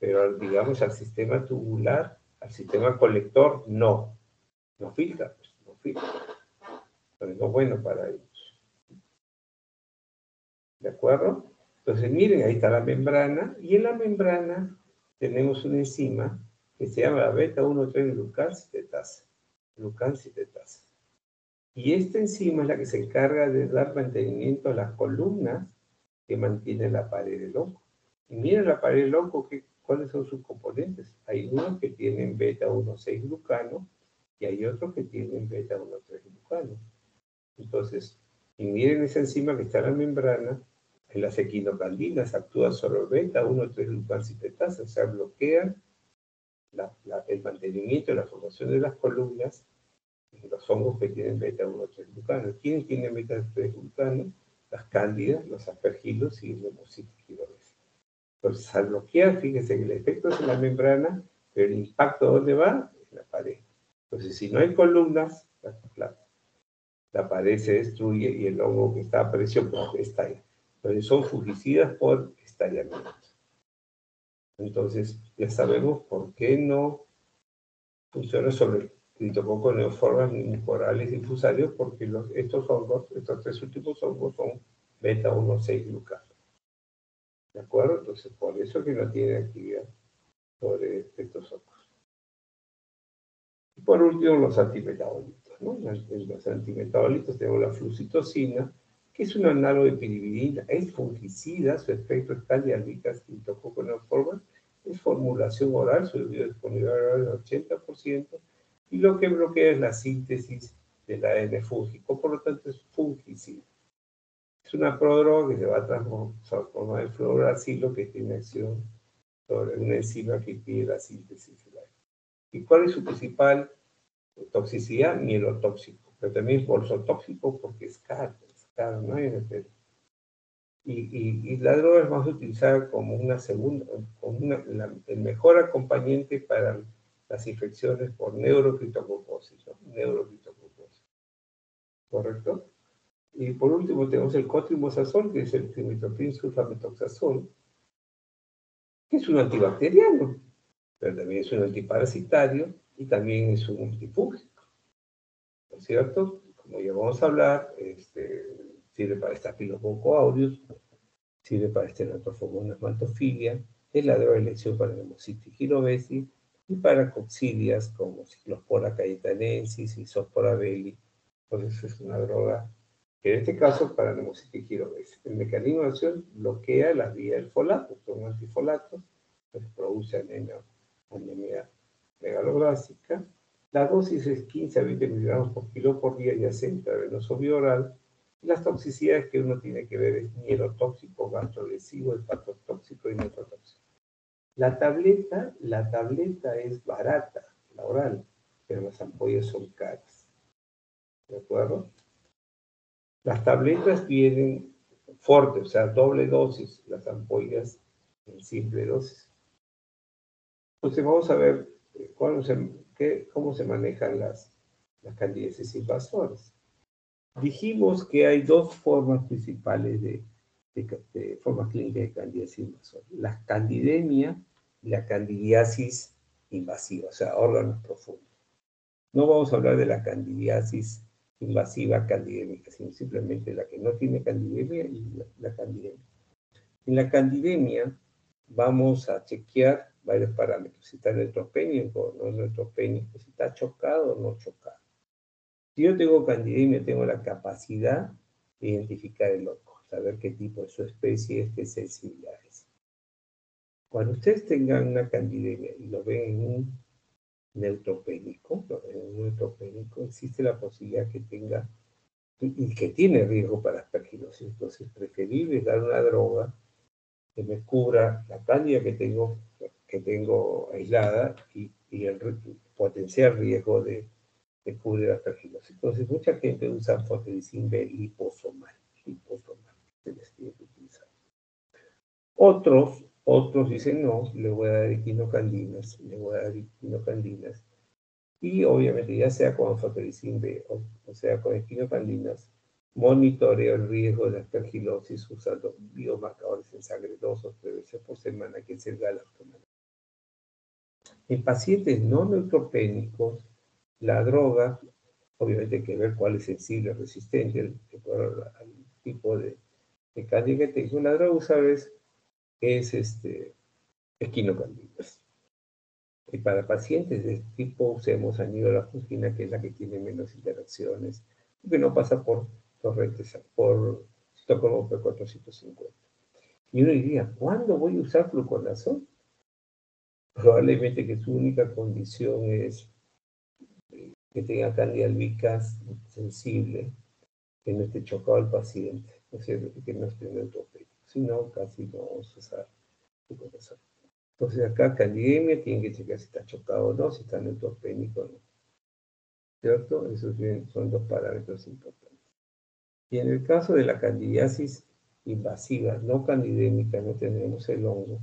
Pero digamos al sistema tubular, al sistema colector, no filtra, pero no es bueno para ellos. ¿De acuerdo? Entonces miren, ahí está la membrana, y en la membrana tenemos una enzima que se llama la beta-1,3 glucansidetasa. Y esta enzima es la que se encarga de dar mantenimiento a las columnas que mantienen la pared del hongo. Y miren la pared del hongo, ¿cuáles son sus componentes? Hay unos que tienen beta-1,6-glucano y hay otros que tienen beta-1,3-glucano. Entonces, y miren esa enzima que está en la membrana, en las equinocandinas actúa sobre beta-1,3-glucancitretasa, o sea, bloquean el mantenimiento y la formación de las columnas en los hongos que tienen beta-1,3-glucano. ¿Quiénes tienen beta-1,3-glucano? Las cándidas, los aspergilos y el Nemocystis gyroides. Entonces, al bloquear, fíjense que el efecto es en la membrana, pero el impacto ¿dónde va? En la pared. Entonces, si no hay columnas, la pared se destruye y el hongo que está a presión estalla. Entonces, son fungicidas por estallamiento. Entonces, ya sabemos por qué no funciona sobre Cryptococcus neoformes, mucorales y fusarios, porque estos tres últimos hongos son beta-1,6-glucano. ¿De acuerdo? Entonces, por eso que no tiene actividad sobre estos hongos. Y por último, los antimetabolitos, ¿no? En los antimetabolitos tenemos la flucitosina, que es un análogo de piribirina, es fungicida, su efecto es candialbica, Cryptococcus neoformes, es formulación oral, su biodisponibilidad oral del 80%, y lo que bloquea es la síntesis del ADN fúngico, por lo tanto es fungicida. Es una prodroga que se va a transformar en fluoracilo, que tiene acción sobre una enzima que impide la síntesis del ADN. ¿Y cuál es su principal toxicidad? Mielotóxico, pero también es bolsotóxico porque es caro, no hay NPL. Y la droga es más utilizada como una segunda, como el mejor acompañante para las infecciones por neurocriptococosis, ¿no? Neurocriptococosis. ¿Correcto? Y por último tenemos el cotrimoxazol, que es el trimethoprim sulfametoxazol, que es un antibacteriano, pero también es un antiparasitario y también es un antifúngico. ¿No es cierto? Como ya vamos a hablar, sirve para Staphylococcus aureus, sirve para Stenotrophomonas maltophilia, es la droga de elección para Nemocystis gyroides y para coccidias como Cyclospora cayetanensis y Zoospora belli. Entonces es una droga que en este caso para Nemocystis gyroides. El mecanismo de acción bloquea la vía del folato, son antifolatos, pues produce anemia megaloblásica. La dosis es 15 a 20 miligramos por kilo por día, ya sea intravenoso o bioral. Las toxicidades que uno tiene que ver es mielotóxico, gastrolesivo, hepatotóxico y neurotóxico. La tableta es barata, la oral, pero las ampollas son caras. ¿De acuerdo? Las tabletas vienen fuertes, o sea, doble dosis, las ampollas en simple dosis. Entonces vamos a ver cómo se manejan las candidiasis invasoras. Dijimos que hay dos formas principales de formas clínicas de candidiasis invasora. La candidemia y la candidiasis invasiva, o sea, órganos profundos. No vamos a hablar de la candidiasis invasiva candidémica, sino simplemente la que no tiene candidemia y la candidemia. En la candidemia vamos a chequear varios parámetros, si está neutropénico o no neutropénico, si está chocado o no chocado. Si yo tengo candidemia, tengo la capacidad de identificar el hongo, saber qué tipo de su especie, qué sensibilidad es. Cuando ustedes tengan una candidemia y lo ven en un neutropénico, existe la posibilidad que tenga, y que tiene riesgo para aspergilosis. Entonces, es preferible dar una droga que me cubra la cándida que tengo aislada y el potencial riesgo de cubrir la aspergilosis. Entonces, mucha gente usa anfotericin B liposomal, se les tiene que utilizar. Otros dicen no, le voy a dar equinocandinas, y obviamente ya sea con anfotericin B o sea con equinocandinas, monitoreo el riesgo de aspergilosis usando biomarcadores en sangre 2 o 3 veces por semana, que es el galactomannan. En pacientes no neutropénicos, la droga, obviamente hay que ver cuál es sensible o resistente al tipo de cándida que tengo. La droga usada es equinocandinas. Y para pacientes de este tipo usemos anidolafungina, que es la que tiene menos interacciones que no pasa por Torrentes, por Estocolmo P450. Y uno diría, ¿cuándo voy a usar fluconazol? Probablemente que su única condición es que tenga cándida albicans sensible, que no esté chocado el paciente, ¿no es cierto? Que no esté neutropénico. Si no, casi no vamos a usar fluconazol. Entonces acá candidemia, tienen que checar si está chocado o no, si está neutropénico o no. ¿Cierto? Esos son dos parámetros importantes. Y en el caso de la candidiasis invasiva, no candidémica, no tenemos el hongo,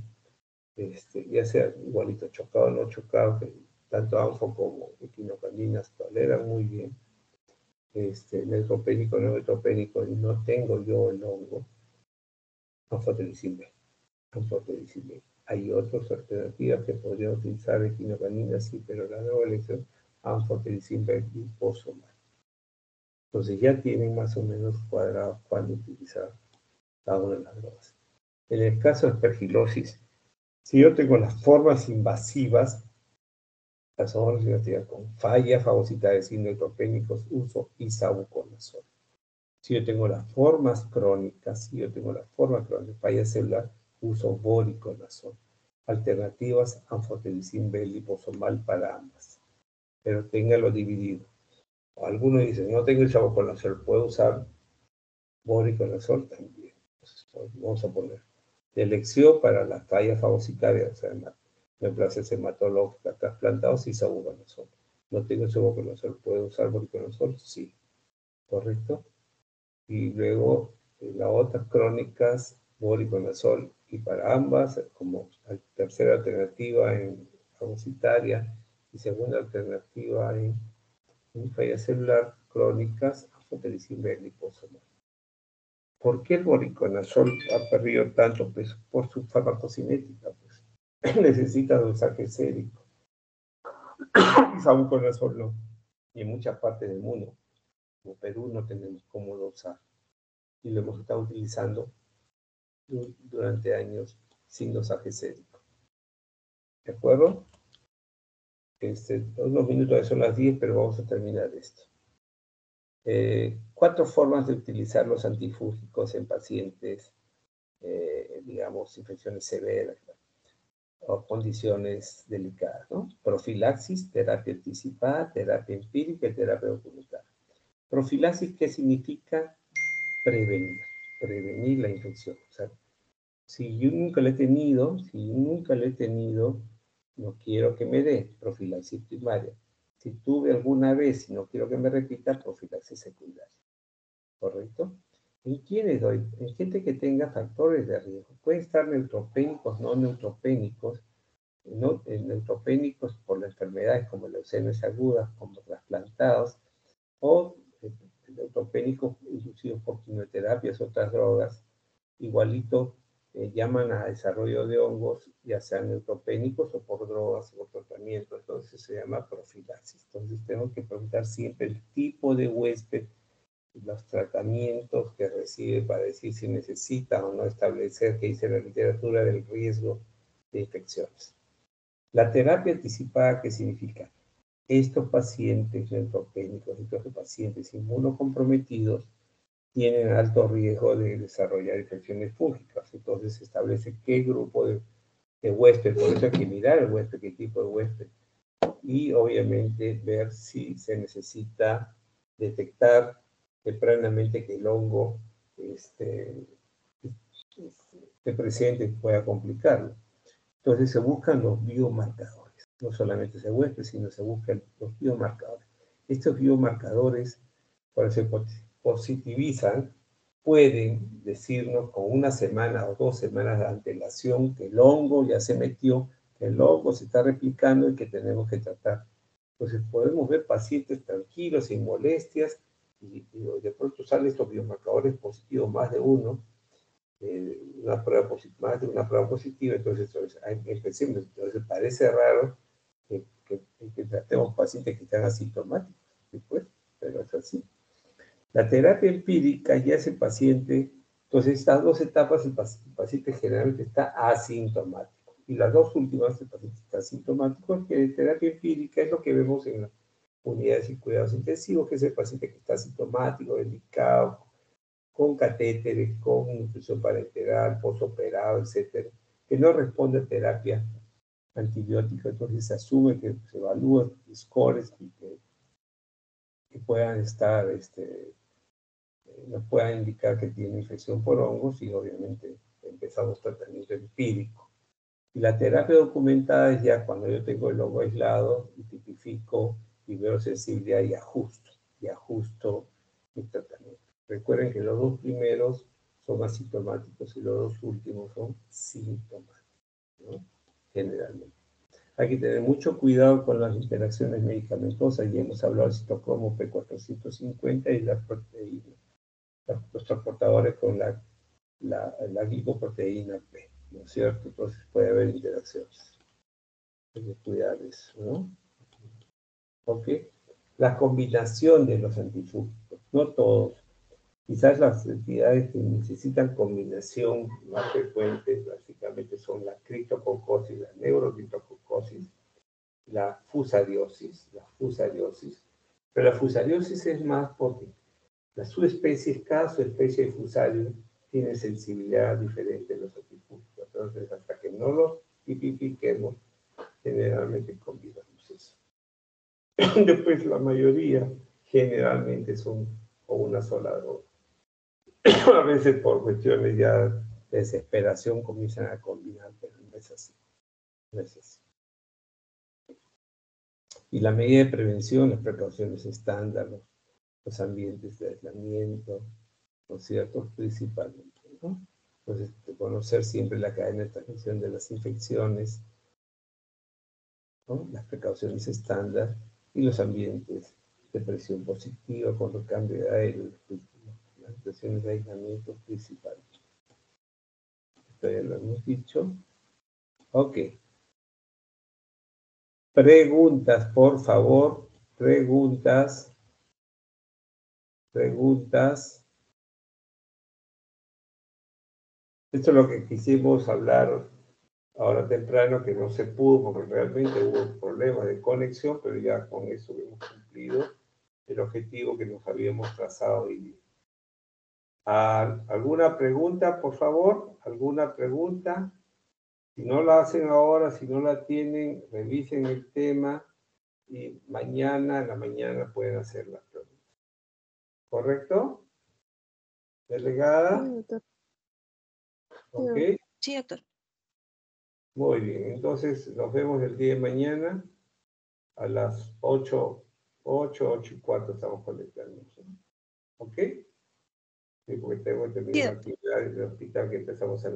ya sea igualito chocado o no chocado, que tanto ANFO como equinocandinas toleran muy bien, neutropénico, no neutropénico, y no tengo yo el hongo, anfotericin B. Hay otras alternativas que podrían utilizar equinocandinas, sí, pero la nueva elección, anfotericin B liposomal. Entonces ya tienen más o menos cuadrado cuándo utilizar cada una de las drogas. En el caso de aspergilosis, si yo tengo las formas invasivas, las formas invasivas con falla fagocitaria de neutropénicos, uso isavuconazol. Si yo tengo las formas crónicas, falla celular, uso voriconazol. Alternativas, anfotericin B liposomal para ambas. Pero téngalo dividido. Algunos dicen, no tengo isavuconazol, puedo usar voriconazol también. Entonces, vamos a poner de elección para la falla fagocitaria, o sea, neoplasias hematológicas trasplantados, isavuconazol. No tengo isavuconazol, ¿puedo usar voriconazol? Sí. ¿Correcto? Y luego las otras crónicas, voriconazol, y para ambas, como tercera alternativa en fagocitaria y segunda alternativa en falla celular crónicas, anfotericin B liposomal. ¿Por qué el voriconazol ha perdido tanto peso? Por su farmacocinética, pues. Necesita dosaje sérico. Y savuconazol no. Y en muchas partes del mundo, como Perú, no tenemos cómo dosar. Y lo hemos estado utilizando durante años sin dosaje sérico. ¿De acuerdo? Unos minutos, son las 10, pero vamos a terminar esto. 4 formas de utilizar los antifúngicos en pacientes, digamos, infecciones severas o condiciones delicadas, ¿no? Profilaxis, terapia anticipada, terapia empírica y terapia documentada. Profilaxis, ¿qué significa? Prevenir la infección. O sea, si yo nunca la he tenido, no quiero que me dé profilaxis primaria. Si tuve alguna vez y no quiero que me repita, profilaxis secundaria. ¿Correcto? ¿En quiénes doy? En gente que tenga factores de riesgo. Pueden estar neutropénicos, no neutropénicos. Neutropénicos por las enfermedades como leucemias agudas, como trasplantados, o neutropénicos inducidos por quimioterapias, otras drogas, igualito llaman a desarrollo de hongos, ya sean neutropénicos o por drogas o tratamiento. Entonces se llama profilaxis. Entonces tengo que preguntar siempre el tipo de huésped, los tratamientos que recibe para decir si necesita o no establecer, que dice la literatura, del riesgo de infecciones. La terapia anticipada, ¿qué significa? Estos pacientes neutropénicos, estos pacientes inmunocomprometidos, tienen alto riesgo de desarrollar infecciones fúngicas. Entonces se establece qué grupo de huésped, por eso hay que mirar el huésped, qué tipo de huésped. Y obviamente ver si se necesita detectar tempranamente que el hongo esté presente y pueda complicarlo. Entonces se buscan los biomarcadores. No solamente ese huésped, sino se buscan los biomarcadores. Estos biomarcadores, cuando se positivizan, pueden decirnos con 1 semana o 2 semanas de antelación que el hongo ya se metió, que el hongo se está replicando y que tenemos que tratar. Entonces podemos ver pacientes tranquilos, sin molestias, y de pronto salen estos biomarcadores positivos, más de uno, más de una prueba positiva. Entonces empecemos. Entonces parece raro que tratemos pacientes que están asintomáticos, después, pero es así. La terapia empírica ya es el paciente, entonces estas 2 etapas, el paciente generalmente está asintomático. Y las 2 últimas, el paciente está asintomático, que terapia empírica es lo que vemos en unidades y cuidados intensivos, que es el paciente que está sintomático, delicado, con catéteres, con nutrición parenteral, postoperado, etcétera, que no responde a terapia antibiótica. Entonces se asume que se evalúan scores y que puedan estar, nos puedan indicar que tiene infección por hongos, y obviamente empezamos tratamiento empírico. Y la terapia documentada es ya cuando yo tengo el hongo aislado y tipifico y veo sensibilidad y ajusto mi tratamiento. Recuerden que los dos primeros son asintomáticos y los dos últimos son sintomáticos, ¿no? Generalmente. Hay que tener mucho cuidado con las interacciones medicamentosas. Ya hemos hablado del citocromo P450 y las proteínas, los transportadores con la glicoproteína P, ¿no es cierto? Entonces puede haber interacciones. Hay que cuidar eso, ¿no? ¿Ok? La combinación de los antifúngicos, no todos. Quizás las entidades que necesitan combinación más frecuente básicamente son la criptococosis, la neurocriptococosis, la fusariosis, pero la fusariosis es más potente. Las subespecies, cada subespecie de fusario tiene sensibilidad diferente a los antifúngicos. Entonces, hasta que no los tipifiquemos, generalmente combinamos eso. Después, la mayoría generalmente son con una sola droga. A veces por cuestiones ya de desesperación comienzan a combinar, pero no es así. No es así. Y la medida de prevención, las precauciones estándar, los ambientes de aislamiento, ¿no es cierto? Principalmente, ¿no? Entonces, conocer siempre la cadena de transmisión de las infecciones, ¿no? Las precauciones estándar y los ambientes de presión positiva con el cambio de aire, las situaciones de aislamiento principalmente. Esto ya lo hemos dicho. Ok. Preguntas, por favor. Preguntas. Esto es lo que quisimos hablar ahora temprano, que no se pudo porque realmente hubo problemas de conexión, pero ya con eso hemos cumplido el objetivo que nos habíamos trazado hoy día. ¿Alguna pregunta, por favor? ¿Alguna pregunta? Si no la hacen ahora, si no la tienen, revisen el tema y mañana, en la mañana, pueden hacer las preguntas. ¿Correcto? ¿Delegada? Sí, doctor. ¿Ok? Sí, doctor. Muy bien. Entonces, nos vemos el día de mañana a las 8:04 estamos conectándonos. ¿Ok? Sí, porque tengo que terminar Sí, una actividad en el hospital que empezamos a